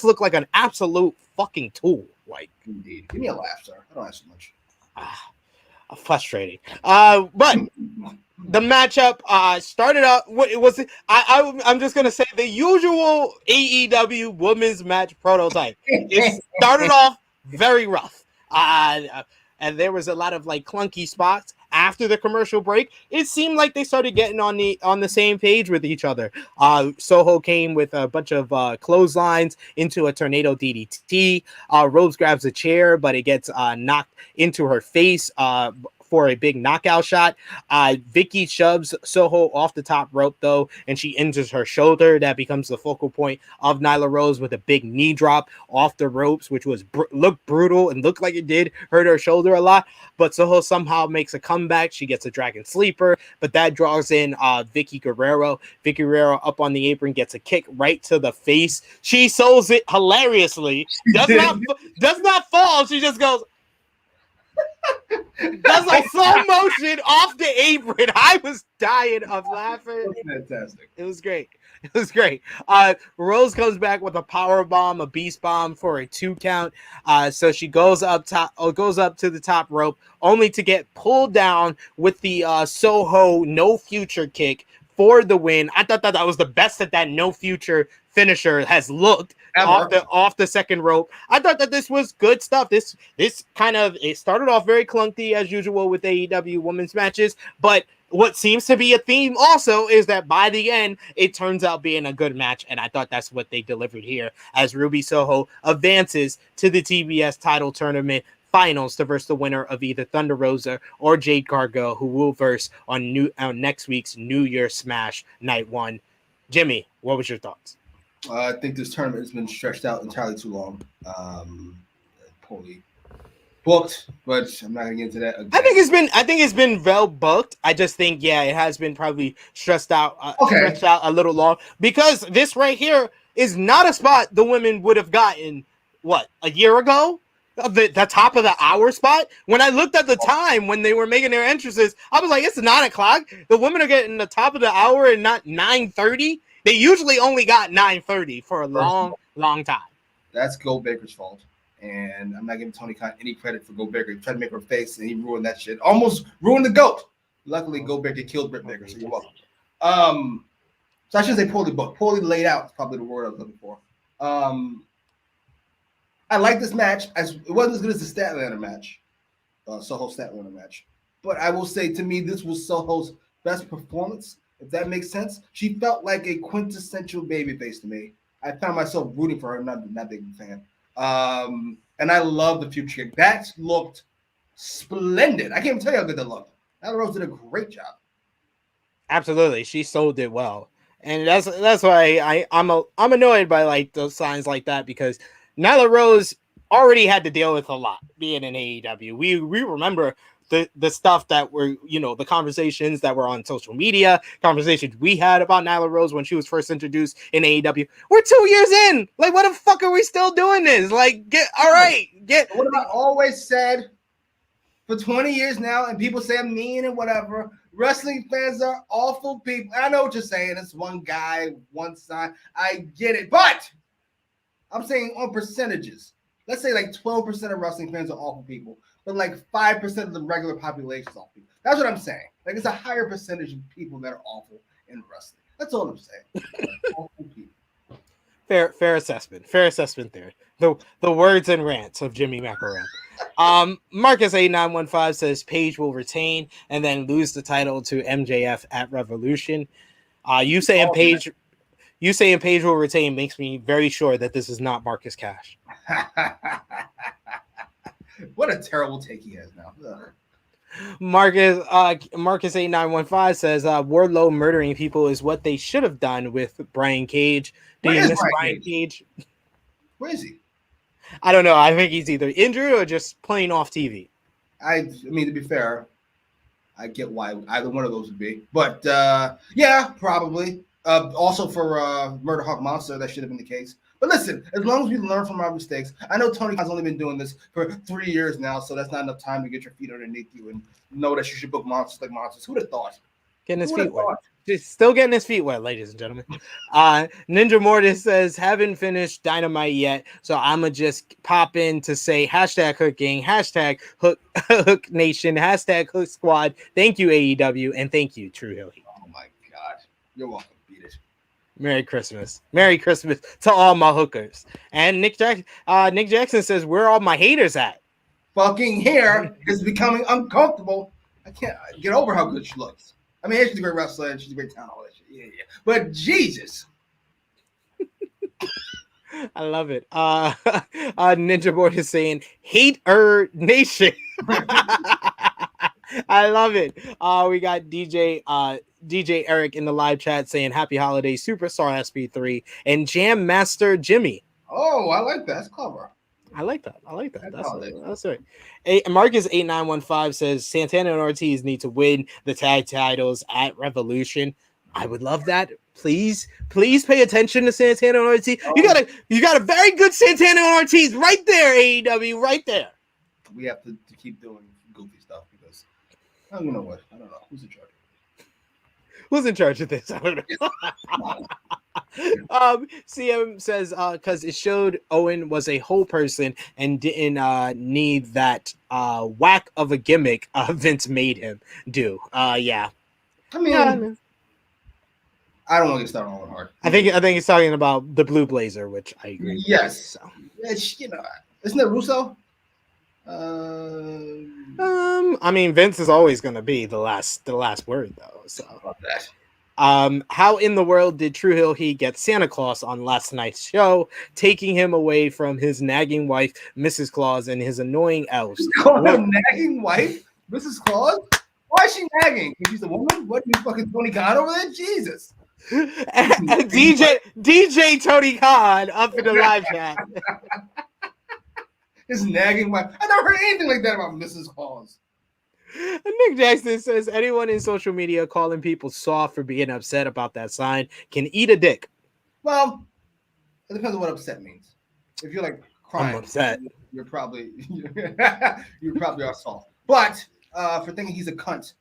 look like an absolute fucking tool. Like, indeed. Give me a laugh, sir. I don't ask so much. Frustrating. But the matchup started out. What was it? I'm just gonna say the usual AEW women's match prototype. It started off very rough. And there was a lot of like clunky spots. After the commercial break, it seemed like they started getting on the same page with each other. Soho came with a bunch of clotheslines into a tornado DDT. Rose grabs a chair, but it gets knocked into her face for a big knockout shot. Vicky shoves Soho off the top rope though, and she injures her shoulder. That becomes the focal point of Nyla Rose with a big knee drop off the ropes, which was looked brutal and looked like it did hurt her shoulder a lot. But Soho somehow makes a comeback. She gets a dragon sleeper, but that draws in Vicky Guerrero. Vicky Guerrero up on the apron gets a kick right to the face. She sells it hilariously. Does not fall. She just goes. Does like slow motion off the apron. I was dying of laughing. Fantastic. It was great. Rose comes back with a power bomb, a beast bomb for a 2 count. So she goes up to the top rope, only to get pulled down with the Soho no future kick for the win. I thought that was the best that no future finisher has looked. Off the second rope. I thought that this was good stuff. This kind of, it started off very clunky as usual with AEW women's matches, but what seems to be a theme also is that by the end, it turns out being a good match, and I thought that's what they delivered here as Ruby Soho advances to the TBS title tournament finals to verse the winner of either Thunder Rosa or Jade Cargill, who will verse on next week's New Year Smash Night 1. Jimmy, what was your thoughts? I think this tournament has been stretched out entirely too long. Poorly booked, but I'm not gonna get into that again. I think it's been well booked. I just think it has been probably stretched out a little long, because this right here is not a spot the women would have gotten a year ago. The top of the hour spot. When I looked at the time when they were making their entrances, I was like, it's 9:00. The women are getting the top of the hour and not 9:30. They usually only got 9:30 for a long time. That's Gold Baker's fault. And I'm not giving Tony Khan any credit for Gold Baker. He tried to make her face, and he ruined that shit. Almost ruined the GOAT. Luckily, Gold Baker killed Britt Baker, so you're welcome. So I shouldn't say poorly booked. Poorly laid out is probably the word I was looking for. I like this match. It wasn't as good as the Statlander match, Soho Statlander match. But I will say, to me, this was Soho's best performance. If that makes sense. She felt like a quintessential babyface to me. I found myself rooting for her. I'm not a big fan. And I love the future kick. That looked splendid. I can't even tell you how good that looked. Nyla Rose did a great job. Absolutely. She sold it well. And that's why I'm annoyed by like those signs like that, because Nyla Rose already had to deal with a lot being in AEW. We remember the stuff that were, the conversations that were on social media, conversations we had about Nyla Rose when she was first introduced in AEW. We're 2 years in. Like, what the fuck are we still doing this? Like, get. What have I always said for 20 years now? And people say I'm mean and whatever. Wrestling fans are awful people. I know what you're saying. It's one guy, one side. I get it. But I'm saying on percentages. Let's say like 12% of wrestling fans are awful people, but like 5% of the regular population is awful people. That's what I'm saying. Like, it's a higher percentage of people that are awful in wrestling. That's all I'm saying. Awful people. Fair assessment. Fair assessment there. The words and rants of Jimmy Macram. Marcus 8915 says Paige will retain and then lose the title to MJF at Revolution. You saying Paige will retain makes me very sure that this is not Marcus Cash. What a terrible take he has now. Ugh. Marcus 8915 says Wardlow murdering people is what they should have done with Brian Cage. Do you miss Brian Cage? Where is he? I don't know. I think he's either injured or just playing off TV. I mean, to be fair, I get why either one of those would be. But yeah, probably. Also for Murder Hawk Monster, that should have been the case. But listen, as long as we learn from our mistakes, I know Tony Khan's only been doing this for 3 years now, so that's not enough time to get your feet underneath you and know that you should book monsters like monsters. Who'd have thought? Getting his feet wet. Just still getting his feet wet, ladies and gentlemen. Ninja Mortis says, haven't finished Dynamite yet, so I'ma just pop in to say hashtag Hook Gang, hashtag Hook Nation, hashtag Hook Squad. Thank you, AEW, and thank you, True Hill. Oh my God. You're welcome. Beat it. Merry Christmas. Merry Christmas to all my hookers. And Nick Jackson says, where are all my haters at? Fucking hair is becoming uncomfortable. I can't get over how good she looks. I mean, she's a great wrestler and she's a great talent, all that shit. Yeah. But Jesus. I love it. Ninja Board is saying, Hater Nation. I love it. We got DJ Eric in the live chat saying, happy holidays, Superstar SP3, and Jam Master Jimmy. Oh, I like that. That's clever. I like that. That's right. Marcus 8915 says Santana and Ortiz need to win the tag titles at Revolution. I would love that. Please pay attention to Santana and Ortiz. Oh. You got a very good Santana and Ortiz right there, AEW, right there. We have to keep doing goofy stuff because you know what? I don't know who's in charge. Who's in charge of this? I don't know. CM says because it showed Owen was a whole person and didn't need that whack of a gimmick Vince made him do. Yeah. I mean, yeah. I don't want to get started on Owen Hart. I think he's talking about the Blue Blazer, which I agree. Yes. With, so. It's, isn't it Russo? I mean, Vince is always going to be the last word, though. So about that. How in the world did True Hill Heat get Santa Claus on last night's show, taking him away from his nagging wife, Mrs. Claus, and his annoying elves? You call her nagging wife, Mrs. Claus? Why is she nagging? She's a woman? What, you fucking Tony Khan over there? Jesus. DJ Tony Khan up in the live chat. His nagging wife. I never heard anything like that about Mrs. Claus. Nick Jackson says anyone in social media calling people soft for being upset about that sign can eat a dick. Well, it depends on what upset means. If you're like crying, I'm upset. You're probably are soft. But for thinking he's a cunt,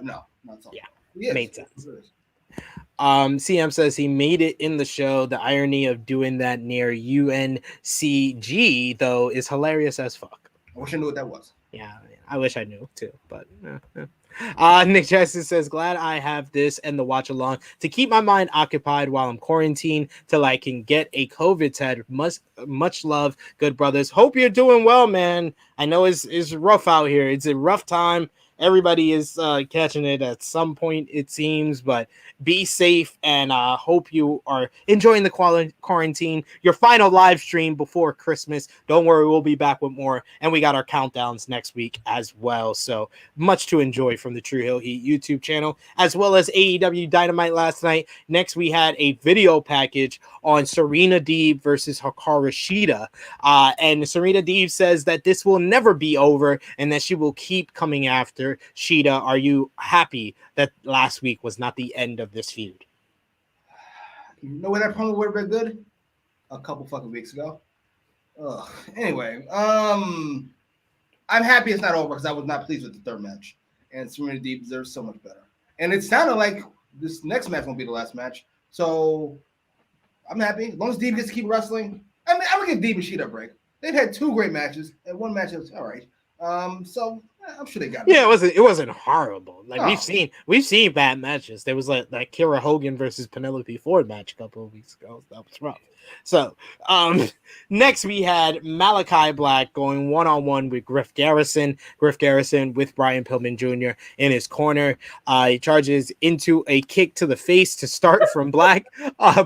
no, not soft. Yeah, made sense. CM says he made it in the show. The irony of doing that near UNCG though is hilarious as fuck. I wish I knew what that was. Yeah, I wish I knew too, but Nick Jackson says, glad I have this and the watch along to keep my mind occupied while I'm quarantined till I can get a COVID test. Much love, good brothers. Hope you're doing well, man. I know it's rough out here. It's a rough time. everybody is catching it at some point, it seems, but be safe, and hope you are enjoying the quarantine. Your final live stream before Christmas. Don't worry, we'll be back with more, and we got our countdowns next week as well. So much to enjoy from the True Hill Heat YouTube channel, as well as AEW Dynamite last night. Next, we had a video package on Serena Deeb versus Hakarashida. And Serena Deeb says that this will never be over and that she will keep coming after Shida. Are you happy that last week was not the end of this feud? You know where that promo would have been good? A couple fucking weeks ago. Anyway, I'm happy it's not over because I was not pleased with the third match. And Serena Deeb deserves so much better. And it sounded like this next match won't be the last match. So I'm happy. As long as Deeb gets to keep wrestling. I mean, I'm going to give Deeb and Shida a break. They've had 2 great matches, and one match was all right. So I'm sure they got it. Yeah, it wasn't horrible. Like we've seen bad matches. There was like that Kira Hogan versus Penelope Ford match a couple of weeks ago. That was rough. So next we had Malachi Black going one-on-one with Griff Garrison. Griff Garrison with Brian Pillman Jr. in his corner. He charges into a kick to the face to start from Black.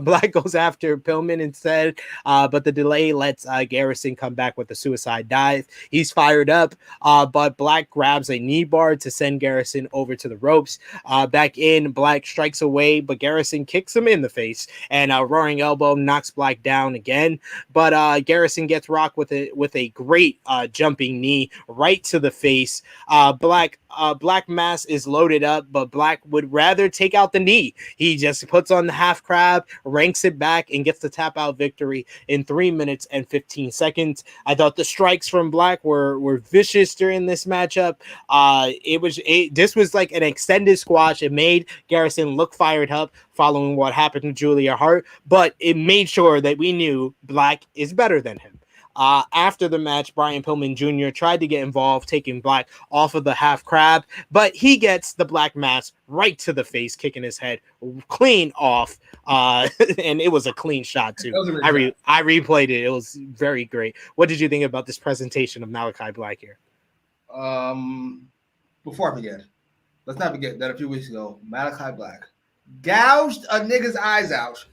Black goes after Pillman instead, but the delay lets Garrison come back with a suicide dive. He's fired up, but Black grabs a knee bar to send Garrison over to the ropes. Back in, Black strikes away, but Garrison kicks him in the face, and a roaring elbow knocks Black down again, but Garrison gets rocked with a great jumping knee right to the face. Black Mass is loaded up, but Black would rather take out the knee. He just puts on the half crab, ranks it back, and gets the tap out victory in 3 minutes and 15 seconds. I thought the strikes from Black were vicious during this matchup. This was like an extended squash. It made Garrison look fired up following what happened to Julia Hart, but it made sure that we knew Black is better than him. After the match, Brian Pillman Jr. tried to get involved, taking Black off of the half crab, but he gets the Black Mass right to the face, kicking his head clean off. And it was a clean shot too. I replayed it. It was very great. What did you think about this presentation of Malachi Black here? Before I forget, let's not forget that a few weeks ago, Malachi Black gouged a nigga's eyes out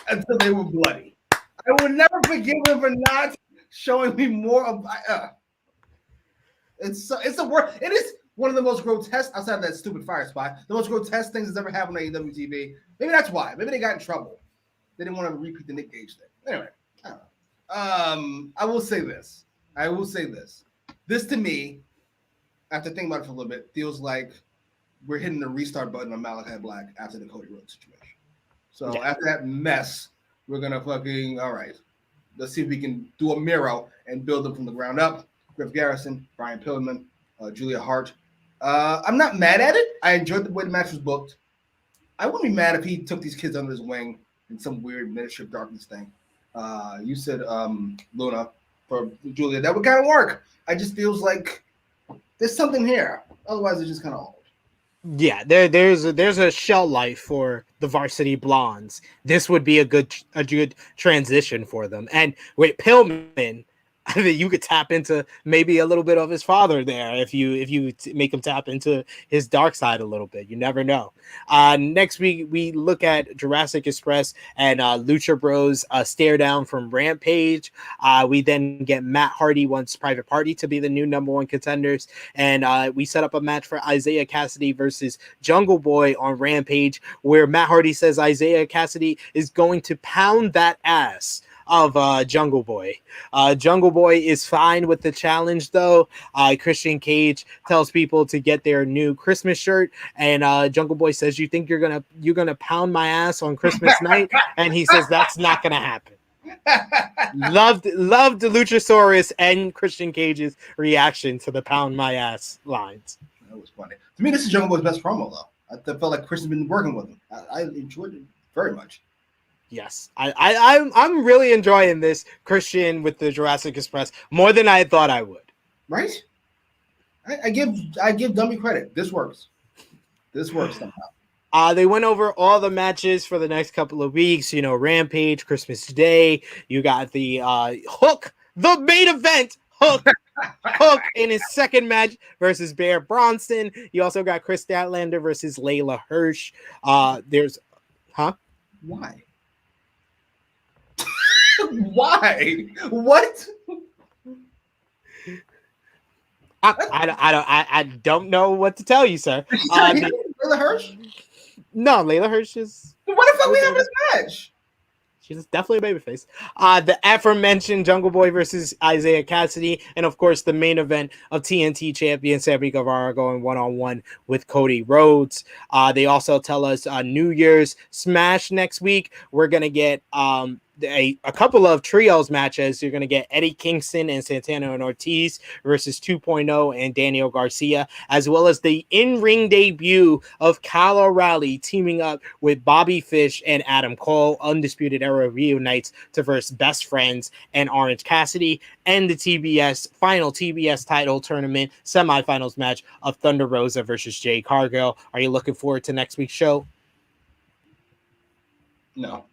until they were bloody. I will never forgive him for not showing me more of. It's the worst. It is one of the most grotesque, outside of that stupid fire spot, the most grotesque things that's ever happened on AEW TV. Maybe that's why. Maybe they got in trouble. They didn't want to repeat the Nick Gage thing. Anyway, I don't know. I will say this. This to me, after thinking about it for a little bit, feels like we're hitting the restart button on Malachi Black after the Cody Rhodes situation. So after that mess, we're gonna all right. Let's see if we can do a Miro and build them from the ground up. Griff Garrison, Brian Pillman, Julia Hart. I'm not mad at it. I enjoyed the way the match was booked. I wouldn't be mad if he took these kids under his wing in some weird Ministry of Darkness thing. You said Luna for Julia. That would kind of work. I just feels like there's something here. Otherwise, it's just kind of old. Yeah, there's a shell life for the Varsity Blondes. This would be a good transition for them. And with Pillman, I think you could tap into maybe a little bit of his father there if you make him tap into his dark side a little bit. You never know. Next we look at Jurassic Express and Lucha Bros stare down from Rampage. We then get Matt Hardy wants Private Party to be the new #1 contenders, and we set up a match for Isaiah Cassidy versus Jungle Boy on Rampage, where Matt Hardy says Isaiah Cassidy is going to pound that ass of Jungle Boy. Jungle Boy is fine with the challenge though. Christian Cage tells people to get their new Christmas shirt, and Jungle Boy says, "You think you're gonna pound my ass on Christmas night?" And he says that's not gonna happen. Loved the Luchasaurus and Christian Cage's reaction to the pound my ass lines. That was funny. To me, this is Jungle Boy's best promo though. I felt like Christian's been working with him. I enjoyed it very much. Yes, I'm really enjoying this Christian with the Jurassic Express more than I thought I would. Right? I give Dummy credit. This works. This works somehow. They went over all the matches for the next couple of weeks. You know, Rampage, Christmas Day. You got the Hook, the main event. Hook Hook in his second match versus Bear Bronson. You also got Chris Statlander versus Layla Hirsch. There's, Why? Why? What? I don't know what to tell you, sir. Layla Hirsch? No, Layla Hirsch is. What the fuck we have this match? She's definitely a babyface. The aforementioned Jungle Boy versus Isaiah Cassidy, and of course the main event of TNT champion Sammy Guevara going one-on-one with Cody Rhodes. They also tell us New Year's Smash next week. We're gonna get a couple of trios matches. You're going to get Eddie Kingston and Santana and Ortiz versus 2.0 and Daniel Garcia, as well as the in-ring debut of Kyle O'Reilly teaming up with Bobby Fish and Adam Cole. Undisputed Era reunites to verse Best Friends and Orange Cassidy, and the final TBS title tournament semifinals match of Thunder Rosa versus Jay Cargill. Are you looking forward to next week's show? No.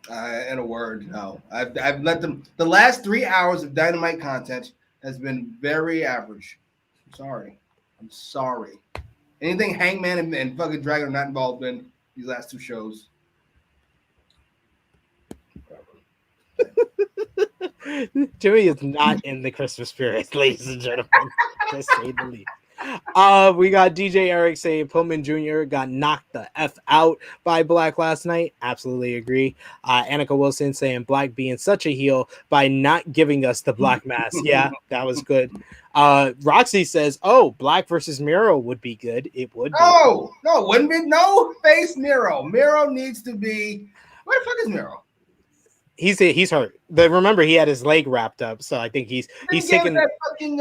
In a word, no. I've let them. The last 3 hours of Dynamite content has been very average. I'm sorry. Anything Hangman and fucking Dragon are not involved in these last 2 shows. Jimmy is not in the Christmas spirit, ladies and gentlemen, to say the least. We got DJ Eric saying Pillman Jr. got knocked the F out by Black last night. Absolutely agree. Annika Wilson saying Black being such a heel by not giving us the Black mask. Yeah, that was good. Roxy says, Black versus Miro would be good. It would be. No, wouldn't be. No, face Miro. Miro needs to be. Where the fuck is Miro? He's hurt. Remember, he had his leg wrapped up, so I think he's taking that fucking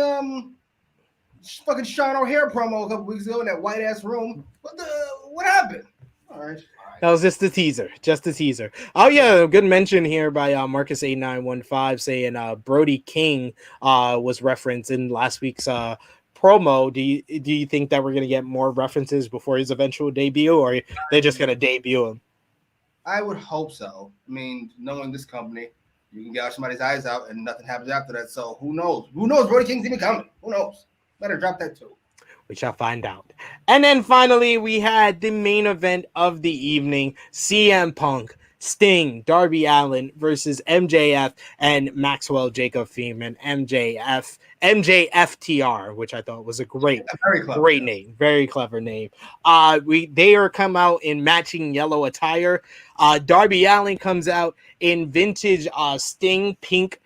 Sean O'Hare promo a couple weeks ago in that white ass room. What happened? All right. That was just a teaser. Oh yeah, good mention here by Marcus8915 saying Brody King was referenced in last week's promo. Do you think that we're gonna get more references before his eventual debut, or they're just gonna debut him? I would hope so. I mean, knowing this company, you can gouge somebody's eyes out and nothing happens after that. So who knows? Who knows? Brody King's even coming. Who knows? Better drop that too. We shall find out. And then finally, we had the main event of the evening: CM Punk, Sting, Darby Allin versus MJF and Maxwell Jacob Freeman. MJFTR, which I thought was a great name, very clever name. They are come out in matching yellow attire. Darby Allin comes out in vintage Sting pink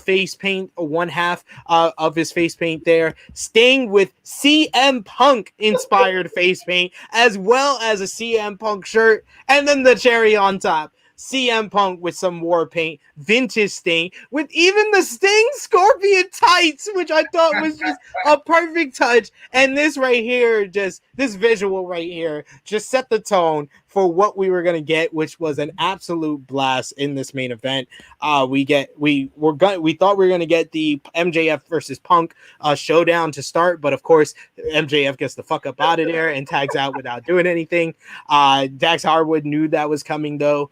face paint, one half of his face paint there. Sting with CM Punk inspired face paint, as well as a CM Punk shirt, and then the cherry on top, CM Punk with some war paint, vintage Sting, with even the Sting Scorpion tights, which I thought was just a perfect touch. And this right here, this visual right here, just set the tone for what we were going to get, which was an absolute blast in this main event. We thought we were going to get the MJF versus Punk showdown to start, but of course MJF gets the fuck up out of there and tags out without doing anything. Dax Harwood knew that was coming though.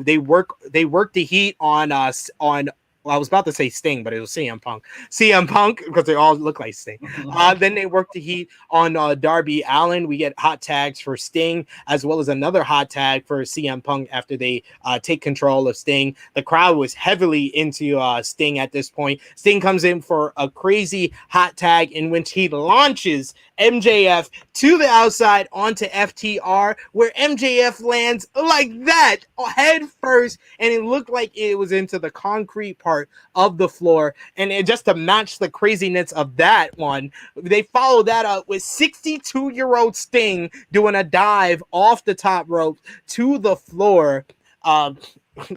They worked the heat on I was about to say Sting, but it was CM Punk. CM Punk, because they all look like Sting. Then they work the heat on Darby Allin. We get hot tags for Sting, as well as another hot tag for CM Punk after they take control of Sting. The crowd was heavily into Sting at this point. Sting comes in for a crazy hot tag in which he launches MJF to the outside onto FTR, where MJF lands like that, head first, and it looked like it was into the concrete part of the floor. And just to match the craziness of that one, they followed that up with 62-year-old Sting doing a dive off the top rope to the floor.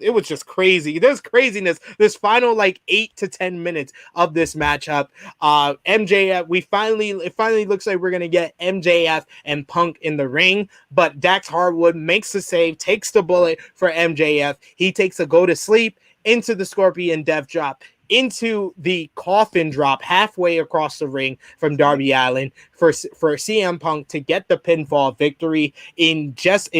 It was just crazy. There's craziness. This final 8 to 10 minutes of this matchup. MJF, it finally looks like we're gonna get MJF and Punk in the ring, but Dax Harwood makes the save, takes the bullet for MJF. He takes a go to sleep into the Scorpion Death Drop, into the coffin drop halfway across the ring from Darby Allin for CM Punk to get the pinfall victory in just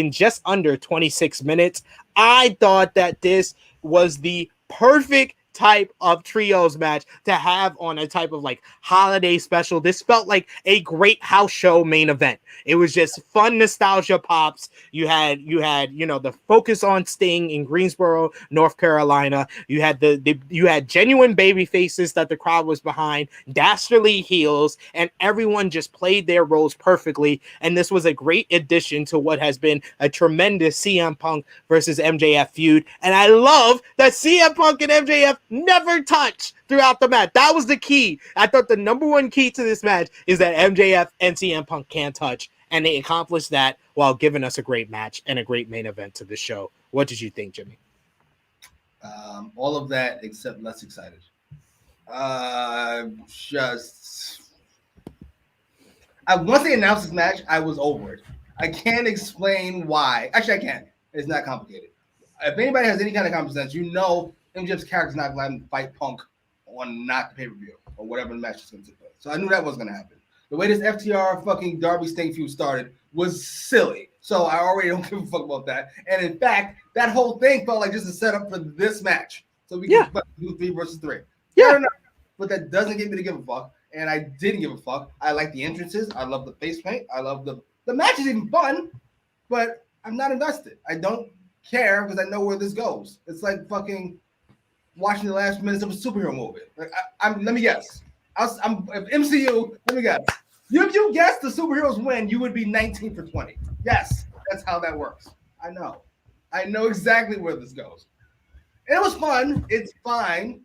under 26 minutes. I thought that this was the perfect type of trios match to have on a type of like holiday special. This felt like a great house show main event. It was just fun nostalgia pops. You had the focus on Sting in Greensboro, North Carolina. You had you had genuine baby faces that the crowd was behind, dastardly heels, and everyone just played their roles perfectly. And this was a great addition to what has been a tremendous CM Punk versus MJF feud. And I love that CM Punk and MJF never touch throughout the match. That was the key. I thought the number one key to this match is that MJF and CM Punk can't touch, and they accomplished that while giving us a great match and a great main event to the show. What did you think, Jimmy? All of that except less excited. Once they announced this match, I was over it. I can't explain why. Actually, I can. It's not complicated. If anybody has any kind of common sense, you know MJF's character's not going to fight Punk on not the pay-per-view or whatever the match is going to take place. So I knew that wasn't going to happen. The way this FTR fucking Darby Sting feud started was silly. So I already don't give a fuck about that. And in fact, that whole thing felt like just a setup for this match. So we can do 3 versus 3. Yeah. I don't know. But that doesn't get me to give a fuck. And I didn't give a fuck. I like the entrances. I love the face paint. I love the match is even fun, but I'm not invested. I don't care because I know where this goes. It's like fucking watching the last minutes of a superhero movie. Like let me guess. I'm MCU. Let me guess. If you guess the superheroes win, you would be 19 for 20. Yes, that's how that works. I know. I know exactly where this goes. And it was fun. It's fine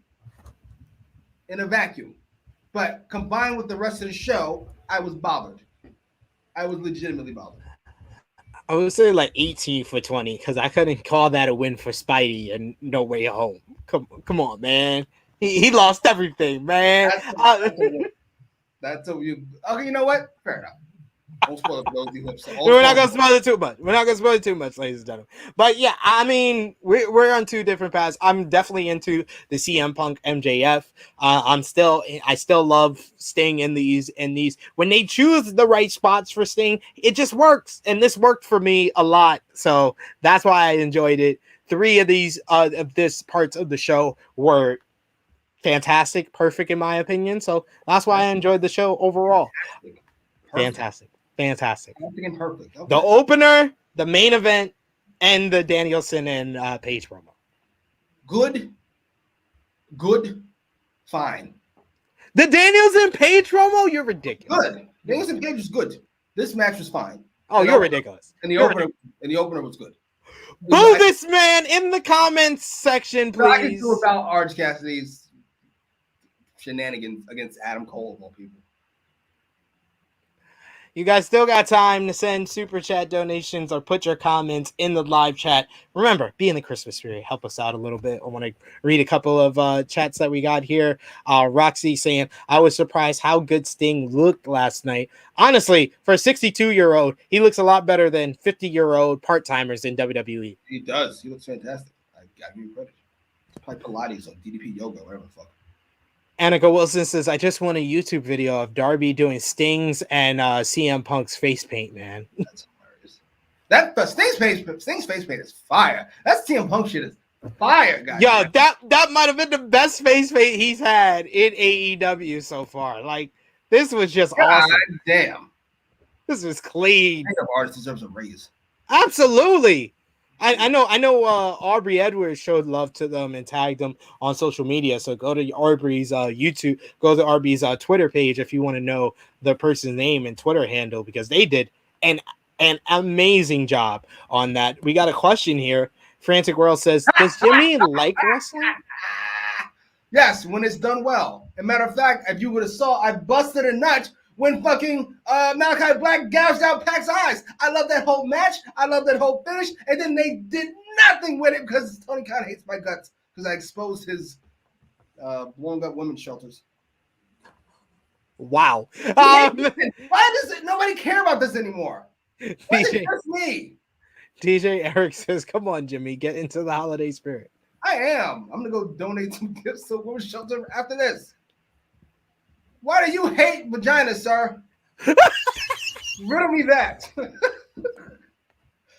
in a vacuum. But combined with the rest of the show, I was bothered. I was legitimately bothered. I would say like 18 for 20 because I couldn't call that a win for Spidey and No Way Home. Come on, man. He lost everything, man. That's what you. Okay, you know what? Fair enough. Don't spoil it for those who We're not gonna spoil it too much. We're not gonna spoil it too much, ladies and gentlemen. But yeah, I mean, we're on two different paths. I'm definitely into the CM Punk MJF. I still love Sting in these. When they choose the right spots for Sting, it just works. And this worked for me a lot, so that's why I enjoyed it. 3 of these of this parts of the show were fantastic, perfect in my opinion. So that's why I enjoyed the show overall. Fantastic. Perfect. Okay. The opener, the main event, and the Danielson and Page promo. Good, fine. The Danielson Page promo? You're ridiculous. Good. Danielson Page was good. This match was fine. Oh, you're ridiculous. And the opener was good. Boo this man in the comments section, please. I can do about Orange Cassidy's shenanigans against Adam Cole of all people. You guys still got time to send super chat donations or put your comments in the live chat. Remember, be in the Christmas spirit. Help us out a little bit. I want to read a couple of chats that we got here. Roxy saying, I was surprised how good Sting looked last night. Honestly, for a 62-year-old, he looks a lot better than 50-year-old part-timers in WWE. He does. He looks fantastic. I give you credit. It's probably Pilates or DDP yoga, whatever the fuck. Annika Wilson says, I just want a YouTube video of Darby doing Sting's and CM Punk's face paint, man. That's hilarious. Sting's face paint is fire. That CM Punk shit is fire, guys. Yo, that might have been the best face paint he's had in AEW so far. Like, this was just awesome. Damn. This was clean. I think artist deserves a raise. Absolutely. I know Aubrey Edwards showed love to them and tagged them on social media. So go to Aubrey's YouTube, go to Aubrey's Twitter page if you want to know the person's name and Twitter handle, because they did an amazing job on that. We got a question here. Frantic World says, does Jimmy like wrestling? Yes, when it's done well. As a matter of fact, if you would have saw, I busted a nut when fucking Malachi Black gouged out Pac's eyes. I love that whole match. I love that whole finish. And then they did nothing with it because Tony Khan hates my guts because I exposed his blown up women's shelters. Wow. Why does nobody care about this anymore? Why is it just me? DJ Eric says, come on, Jimmy, get into the holiday spirit. I am. I'm going to go donate some gifts to a women's shelter after this. Why do you hate vagina, sir? Riddle me that.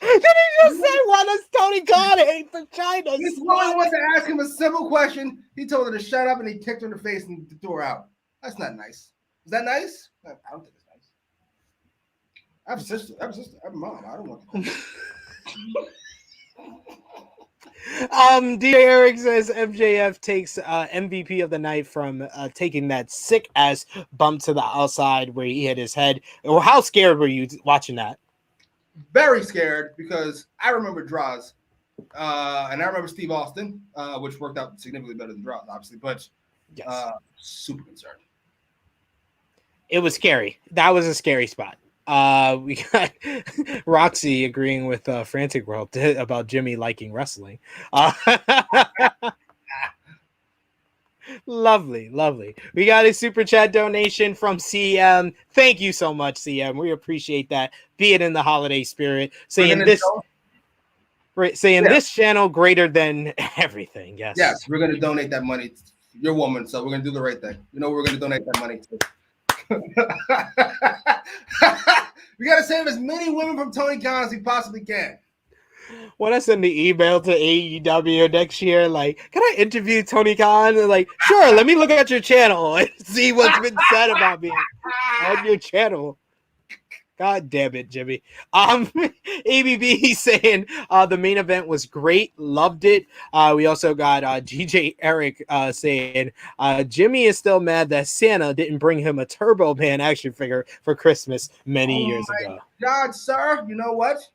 Did he just say, why does Tony Khan hate the China? This woman wants to ask him a simple question. He told her to shut up and he kicked her in the face and threw her out. That's not nice. Is that nice? I don't think it's nice. I have a sister. I have a mom. I don't want to. DJ Eric says MJF takes MVP of the night from taking that sick ass bump to the outside where he hit his head. Well, how scared were you watching that? Very scared because I remember Draws, and I remember Steve Austin, which worked out significantly better than Draws, obviously, but yes. Super concerned. It was scary. That was a scary spot. We got Roxy agreeing with Frantic World about Jimmy liking wrestling. Lovely. We got a super chat donation from CM. Thank you so much, CM. We appreciate that. Be it in the holiday spirit. Saying this channel greater than everything. Yes, we're gonna donate that money to your woman, so we're gonna do the right thing. You know, we're gonna donate that money to. We gotta save as many women from Tony Khan as we possibly can. When I send the email to AEW next year, like, can I interview Tony Khan? And like, sure, let me look at your channel and see what's been said about me on your channel. God damn it, Jimmy. ABB saying the main event was great, loved it. We also got GJ Eric saying Jimmy is still mad that Santa didn't bring him a Turbo Man action figure for Christmas many years ago. God, sir, you know what?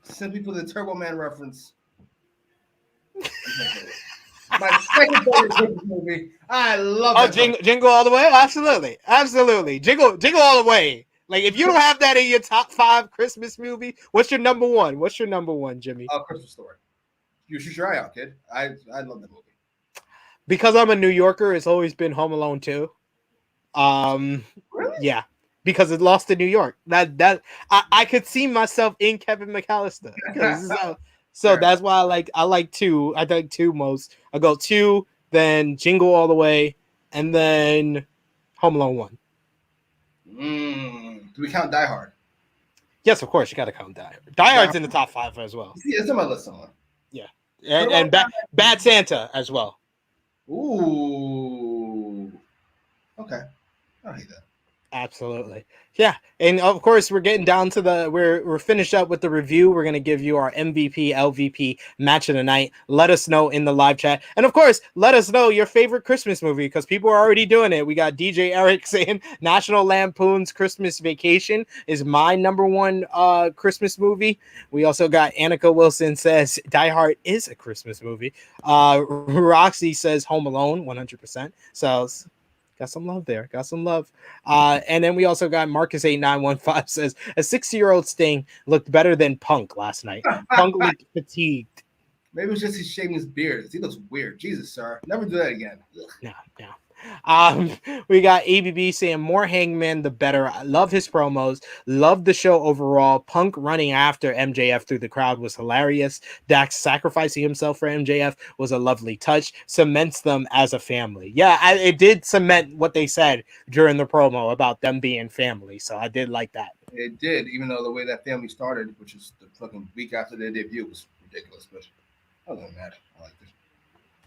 Simply for the Turbo Man reference. My second favorite Christmas movie. I love it. Jingle All the Way? Absolutely. Jingle All the Way. Like, if you don't have that in your top 5 Christmas movie, what's your number one? Jimmy? Christmas Story. You should try out, kid. I love that movie. Because I'm a New Yorker, it's always been Home Alone 2. Really? Yeah. Because it lost to New York. That I could see myself in Kevin McAllister. So that's why I like 2. I think 2 most. I go 2, then Jingle All the Way, and then Home Alone 1. Do we count Die Hard? Yes, of course. You got to count Die Hard. Die Hard's in the top 5 as well. See, it's on my list somewhere. Yeah, and Bad Santa as well. Ooh. Okay. I hate that. Absolutely. Yeah. And of course, we're getting down to we're finished up with the review. We're going to give you our MVP, LVP match of the night. Let us know in the live chat. And of course, let us know your favorite Christmas movie because people are already doing it. We got DJ Eric saying National Lampoon's Christmas Vacation is my number 1 Christmas movie. We also got Annika Wilson says Die Hard is a Christmas movie. Roxy says Home Alone 100%. So got some love there. And then we also got Marcus8915 says a 60-year-old Sting looked better than Punk last night. Punk looked fatigued. Maybe it was just he's shaving his beard. He looks weird. Jesus, sir. Never do that again. No. We got ABB saying more Hangman the better. I love his promos. Love the show overall. Punk running after MJF through the crowd was hilarious. Dax sacrificing himself for MJF was a lovely touch. Cements them as a family. Yeah, it did cement what they said during the promo about them being family. So I did like that. It did, even though the way that family started, which is the fucking week after their debut, was ridiculous. But other than that, I like it.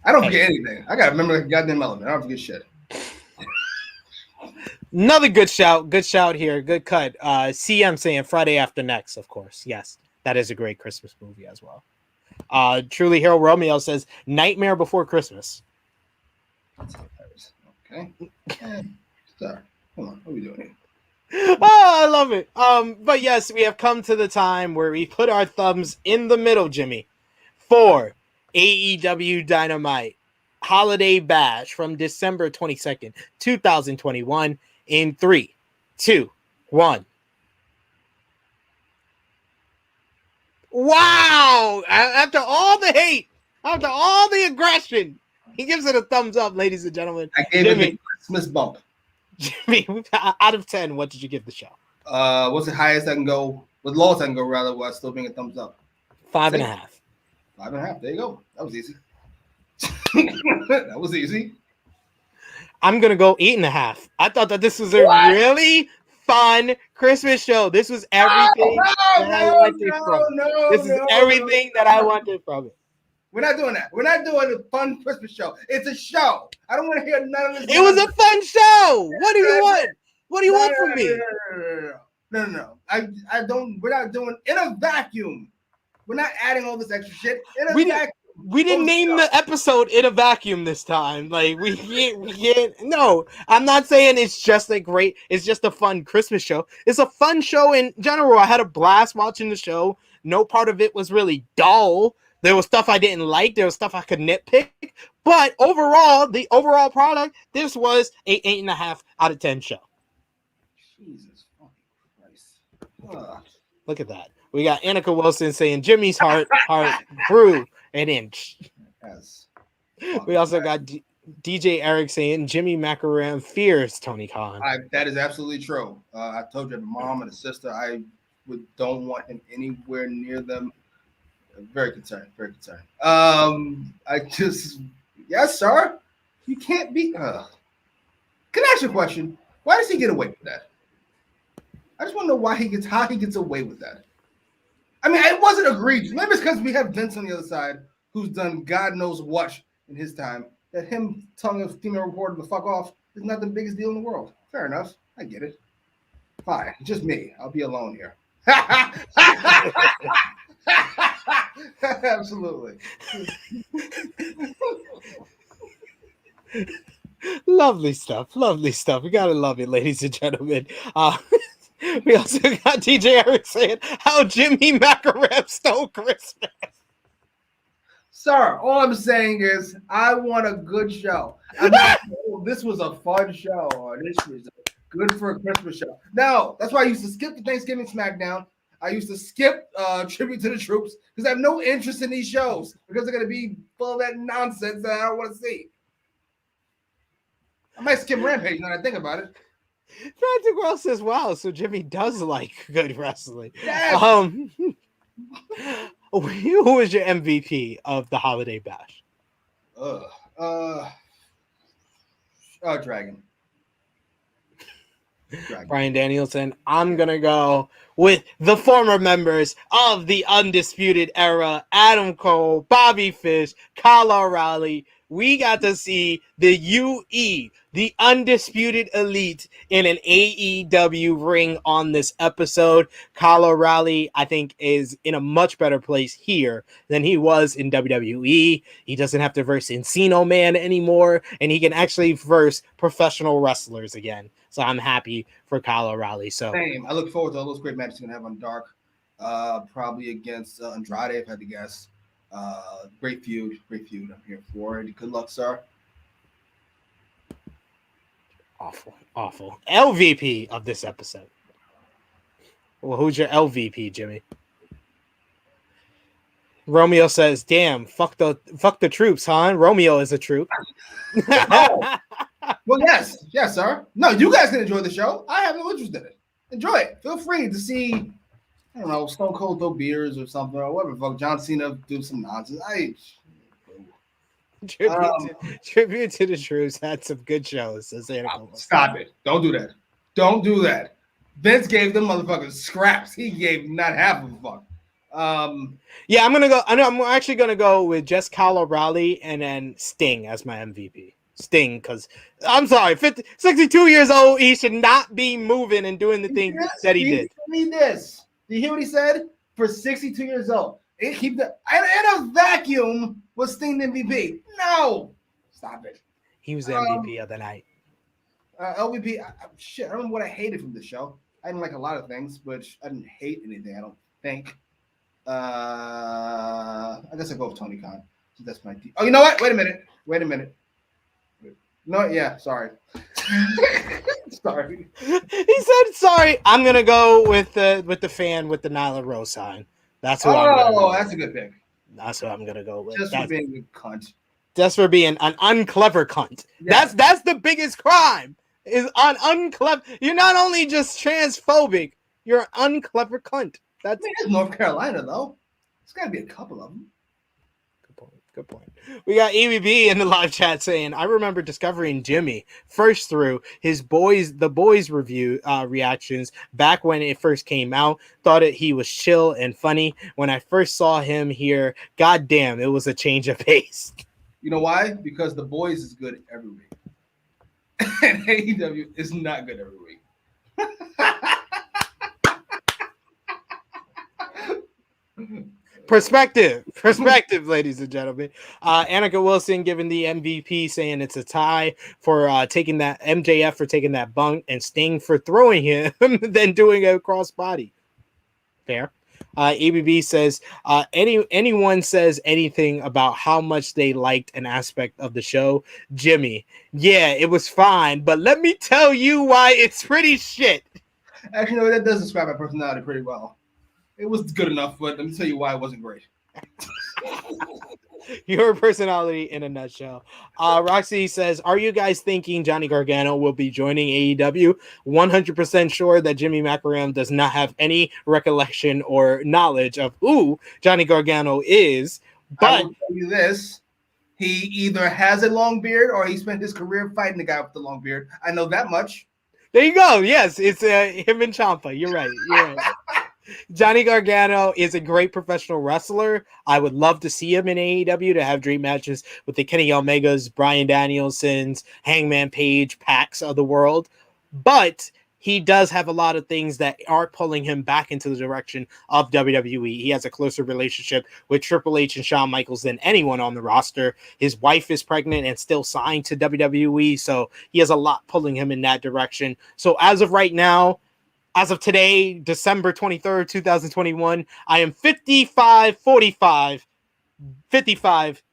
I don't forget anything. I gotta remember the goddamn element. I don't forget shit. Another good shout here. Good cut. CM saying Friday After Next, of course. Yes, that is a great Christmas movie as well. Truly Hero Romeo says Nightmare Before Christmas. Okay. Sir, come on. What are we doing here? Oh, I love it. But yes, we have come to the time where we put our thumbs in the middle, Jimmy, for AEW Dynamite Holiday Bash from December 22nd, 2021 in 3, 2, 1. Wow! After all the hate, after all the aggression, he gives it a thumbs up, ladies and gentlemen. I gave it a Christmas bump. Jimmy, out of 10, what did you give the show? What's the highest I can go? With lowest I can go, rather, while still being a thumbs up. 5.5. 5.5. There you go. That was easy. That was easy. I'm gonna go 8.5. I thought that this was a really fun Christmas show. This was everything that I wanted from it. This is everything that I wanted from it. We're not doing that. We're not doing a fun Christmas show. It's a show. I don't want to hear none of this. It was a fun show. What do you want? What do you want from me? No. I don't. We're not doing in a vacuum. We're not adding all this extra shit in a vacuum. We didn't name the episode in a vacuum this time. Like we can't. No, I'm not saying it's just it's just a fun Christmas show. It's a fun show in general. I had a blast watching the show. No part of it was really dull. There was stuff I didn't like. There was stuff I could nitpick. But overall, the overall product, this was a 8.5 out of 10 show. Jesus fucking Christ. Look at that. We got Annika Wilson saying Jimmy's heart grew an inch. Yes. We also got DJ Eric saying Jimmy Macram fears Tony Khan. That is absolutely true. I told you, the mom and the sister, I don't want him anywhere near them. Very concerned. Yes, sir. You can't be. Can I ask you a question? Why does he get away with that? I just want to know how he gets away with that. I mean, it wasn't egregious. Maybe it's because we have Vince on the other side, who's done God knows what in his time. That him telling a female reporter to fuck off is not the biggest deal in the world. Fair enough. I get it. Fine. Just me. I'll be alone here. Absolutely. Lovely stuff. We gotta love it, ladies and gentlemen. We also got DJ Eric saying how Jimmy Macram stole Christmas. Sir, all I'm saying is I want a good show. This was a fun show. This was good for a Christmas show. No, that's why I used to skip the Thanksgiving SmackDown. I used to skip Tribute to the Troops because I have no interest in these shows because they're going to be full of that nonsense that I don't want to see. I might skip Rampage now that I think about it. Frantic World says, wow, so Jimmy does like good wrestling. Yes. Who was your MVP of the Holiday Bash? Dragon. Brian Danielson. I'm going to go with the former members of the Undisputed Era, Adam Cole, Bobby Fish, Kyle O'Reilly. We got to see the UE, the Undisputed Elite, in an AEW ring on this episode. Kyle O'Reilly, I think, is in a much better place here than he was in WWE. He doesn't have to verse Encino Man anymore, and he can actually verse professional wrestlers again. So I'm happy for Kyle O'Reilly. Same. I look forward to all those great matches he's going to have on Dark. Probably against Andrade, if I had to guess. Great feud. I'm here for it. Good luck, sir. Awful. LVP of this episode. Well, who's your LVP, Jimmy? Romeo says, damn, fuck the troops, huh? Romeo is a troop. Oh. Well, yes, sir. No, you guys can enjoy the show. I have no interest in it. Enjoy it. Feel free to see, I don't know, Stone Cold throw beers or something, or whatever. Fuck, John Cena do some nonsense. Tribute to the troops had some good shows. Stop it. Don't do that. Vince gave them motherfuckers scraps. He gave not half of a fuck. Yeah, I'm actually gonna go with just Kyle O'Reilly and then Sting as my MVP. Sting, because I'm sorry, 62 years old, he should not be moving and doing the thing that he did. Do you hear what he said? For 62 years old, in a vacuum was Sting the MVP. No, stop it. He was the MVP of the night. LVP, I don't remember what I hated from the show. I didn't like a lot of things, but I didn't hate anything. I don't think. I guess I go with Tony Khan. So that's my team. Oh, you know what? Wait a minute. No, yeah, sorry. Sorry. He said sorry. I'm gonna go with the fan with the Nyla Rose sign. That's what I'm gonna go. That's a good pick. That's what I'm gonna go with. Just for being a cunt. Just for being an unclever cunt. Yeah. That's the biggest crime. Is on unclever. You're not only just transphobic, you're an unclever cunt. That's North Carolina though. There's got to be a couple of them. Good point. We got EVB in the live chat saying, I remember discovering Jimmy first through the boys review reactions back when it first came out. Thought he was chill and funny. When I first saw him here, goddamn, it was a change of pace. You know why? Because the boys is good every week. And AEW is not good every week. Perspective, ladies and gentlemen. Annika Wilson giving the MVP, saying it's a tie for taking that MJF for taking that bunk and Sting for throwing him, then doing a crossbody. Fair. ABB says, anyone says anything about how much they liked an aspect of the show, Jimmy. Yeah, it was fine, but let me tell you why it's pretty shit. Actually, no, that does describe my personality pretty well. It was good enough, but let me tell you why it wasn't great. Your personality in a nutshell. Roxy says, are you guys thinking Johnny Gargano will be joining AEW? 100% sure that Jimmy Macram does not have any recollection or knowledge of who Johnny Gargano is. But I will tell you this. He either has a long beard or he spent his career fighting the guy with the long beard. I know that much. There you go. Yes, it's him and Ciampa. You're right. Johnny Gargano is a great professional wrestler. I would love to see him in AEW to have dream matches with the Kenny Omegas, Bryan Danielsons, Hangman Page, Pacs of the world. But he does have a lot of things that are pulling him back into the direction of WWE. He has a closer relationship with Triple H and Shawn Michaels than anyone on the roster. His wife is pregnant and still signed to WWE, so he has a lot pulling him in that direction. So as of right now, as of today, December 23rd, 2021, I am 55-45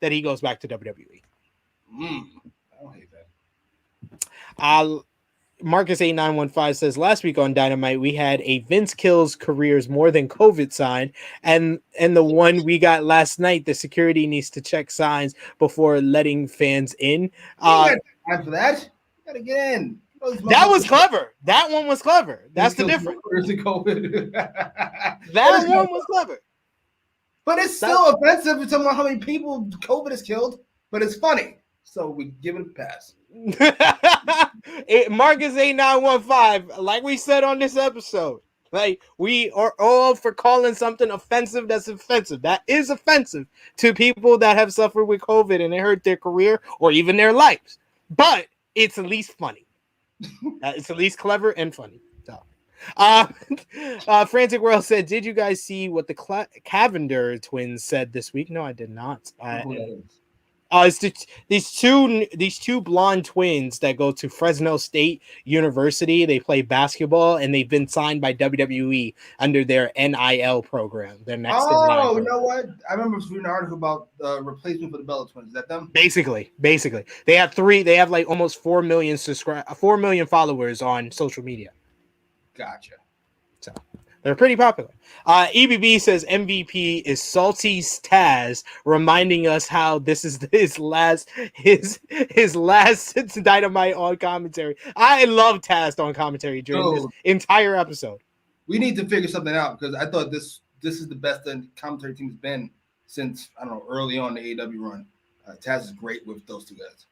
that he goes back to WWE. I don't hate that. Marcus8915 says, last week on Dynamite, we had a Vince kills careers more than COVID sign, and the one we got last night, the security needs to check signs before letting fans in. You got time for that. You gotta get in. That was clever. That one was clever. That's the difference. That one was clever. But it's still offensive to talking about how many people COVID has killed, but it's funny. So we give it a pass. Marcus 8915, like we said on this episode, like we are all for calling something offensive that's offensive. That is offensive to people that have suffered with COVID and it hurt their career or even their lives. But it's at least funny. It's at least clever and funny. So, Frantic World said, did you guys see what the Cavender twins said this week? No, I did not. It's these two blonde twins that go to Fresno State University. They play basketball and they've been signed by WWE under their NIL program. Their next you know what? I remember reading an article about the replacement for the Bella Twins. Is that them? Basically, they have They have like almost 4 million followers on social media. Gotcha. So they're pretty popular. EBB says MVP is Salty's Taz, reminding us how this is his last Dynamite on commentary. I love Taz on commentary during this entire episode. We need to figure something out because I thought this is the best the commentary team's been since, I don't know, early on the AEW run. Taz is great with those two guys.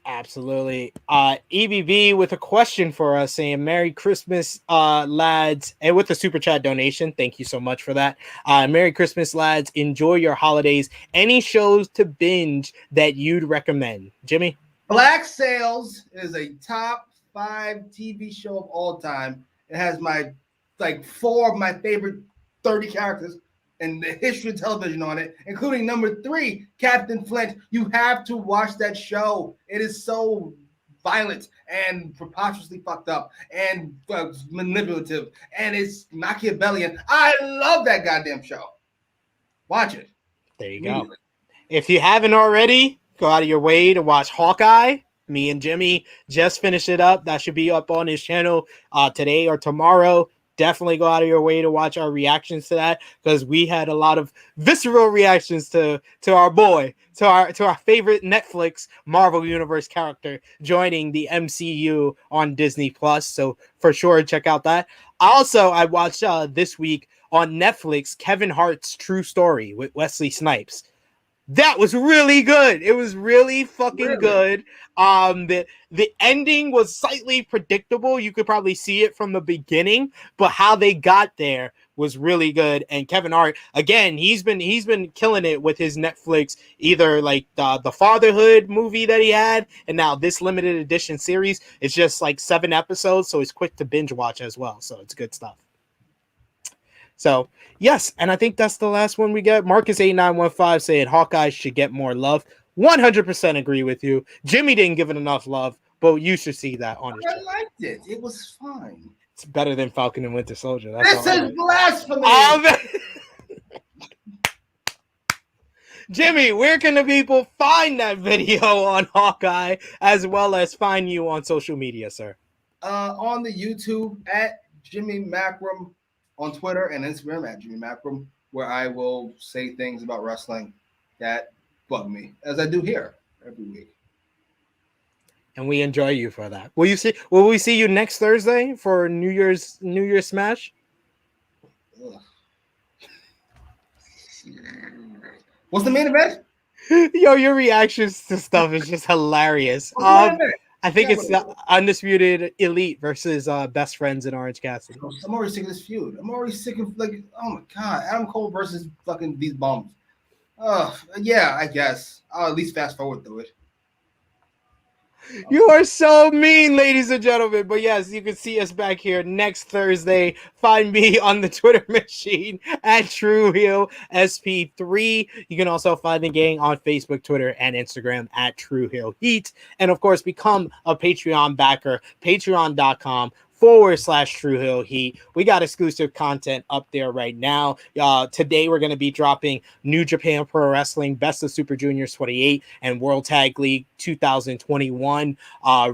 Absolutely. EBB with a question for us saying, Merry Christmas, lads, and with the super chat donation. Thank you so much for that. Merry Christmas, lads. Enjoy your holidays. Any shows to binge that you'd recommend? Jimmy? Black Sails is a top 5 TV show of all time. It has 4 of my favorite 30 characters in the history of television on it, including number 3, Captain Flint. You have to watch that show. It is so violent and preposterously fucked up and manipulative, and it's Machiavellian. I love that goddamn show. Watch it. There you go. If you haven't already, go out of your way to watch Hawkeye. Me and Jimmy just finished it up. That should be up on his channel today or tomorrow. Definitely go out of your way to watch our reactions to that because we had a lot of visceral reactions to our boy, to our favorite Netflix Marvel Universe character joining the MCU on Disney Plus. So for sure, check out that. Also, I watched this week on Netflix Kevin Hart's True Story with Wesley Snipes. That was really good. It was really fucking good. The ending was slightly predictable. You could probably see it from the beginning, but how they got there was really good. And Kevin Hart, again, he's been killing it with his Netflix, either like the Fatherhood movie that he had, and now this limited edition series. It's just like 7 episodes, so it's quick to binge watch as well. So it's good stuff. So, yes, and I think that's the last one we get. Marcus8915 saying Hawkeye should get more love. 100% agree with you. Jimmy didn't give it enough love, but you should see that on his I channel. liked it. It was fine. It's better than Falcon and Winter Soldier. That's This is blasphemy. Jimmy, where can the people find that video on Hawkeye as well as find you on social media, sir? On the YouTube at Jimmy Macram, on Twitter and Instagram at Jimmy Macram, where I will say things about wrestling that bug me, as I do here every week. And we enjoy you for that. Will we see you next Thursday for New Year's Smash? Ugh. What's the main event? Yo, your reactions to stuff is just hilarious. I think it's the Undisputed Elite versus Best Friends in Orange Cassidy. I'm already sick of this feud. I'm already sick of, like, oh my god, Adam Cole versus fucking these bums. Yeah, I guess I'll at least fast forward through it. You are so mean, ladies and gentlemen. But yes, you can see us back here next Thursday. Find me on the Twitter machine at TrueHeelSP3. You can also find the gang on Facebook, Twitter, and Instagram at TrueHeelHeat. And of course, become a Patreon backer, patreon.com/TrueHeelHeat. We got exclusive content up there right now. Today we're going to be dropping New Japan Pro Wrestling Best of Super Juniors 28 and World Tag League 2021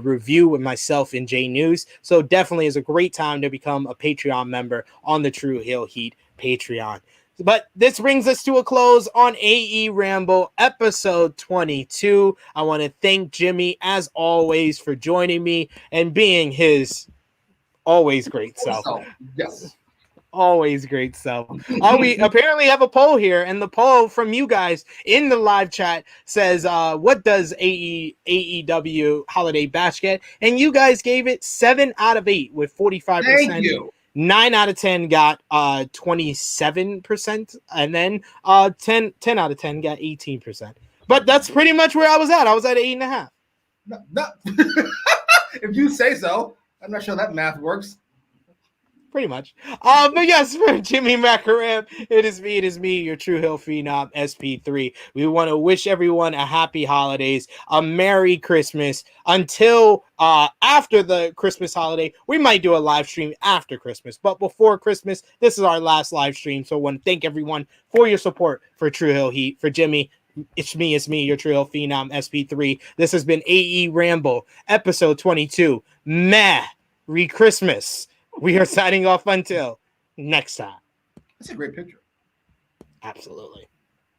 review with myself and Jay News. So definitely is a great time to become a Patreon member on the True Heel Heat Patreon. But this brings us to a close on AEWramble episode 22. I want to thank Jimmy, as always, for joining me and being his always great self. Yes. Always great self. We apparently have a poll here, and the poll from you guys in the live chat says, what does AEW Holiday Bash get? And you guys gave it 7 out of 8 with 45%. Thank you. 9 out of 10 got 27%, and then 10 out of 10 got 18%. But that's pretty much where I was at. I was at 8.5. No. If you say so. I'm not sure that math works. Pretty much. But yes, for Jimmy Macram, it is me, your True Hill Phenom, SP3. We want to wish everyone a happy holidays, a Merry Christmas. Until after the Christmas holiday, we might do a live stream after Christmas. But before Christmas, this is our last live stream. So I want to thank everyone for your support for True Hill Heat. For Jimmy, it's me, your True Hill Phenom, SP3. This has been AEWramble, episode 22. Meh-rry Christmas. We are signing off until next time. That's a great picture. Absolutely.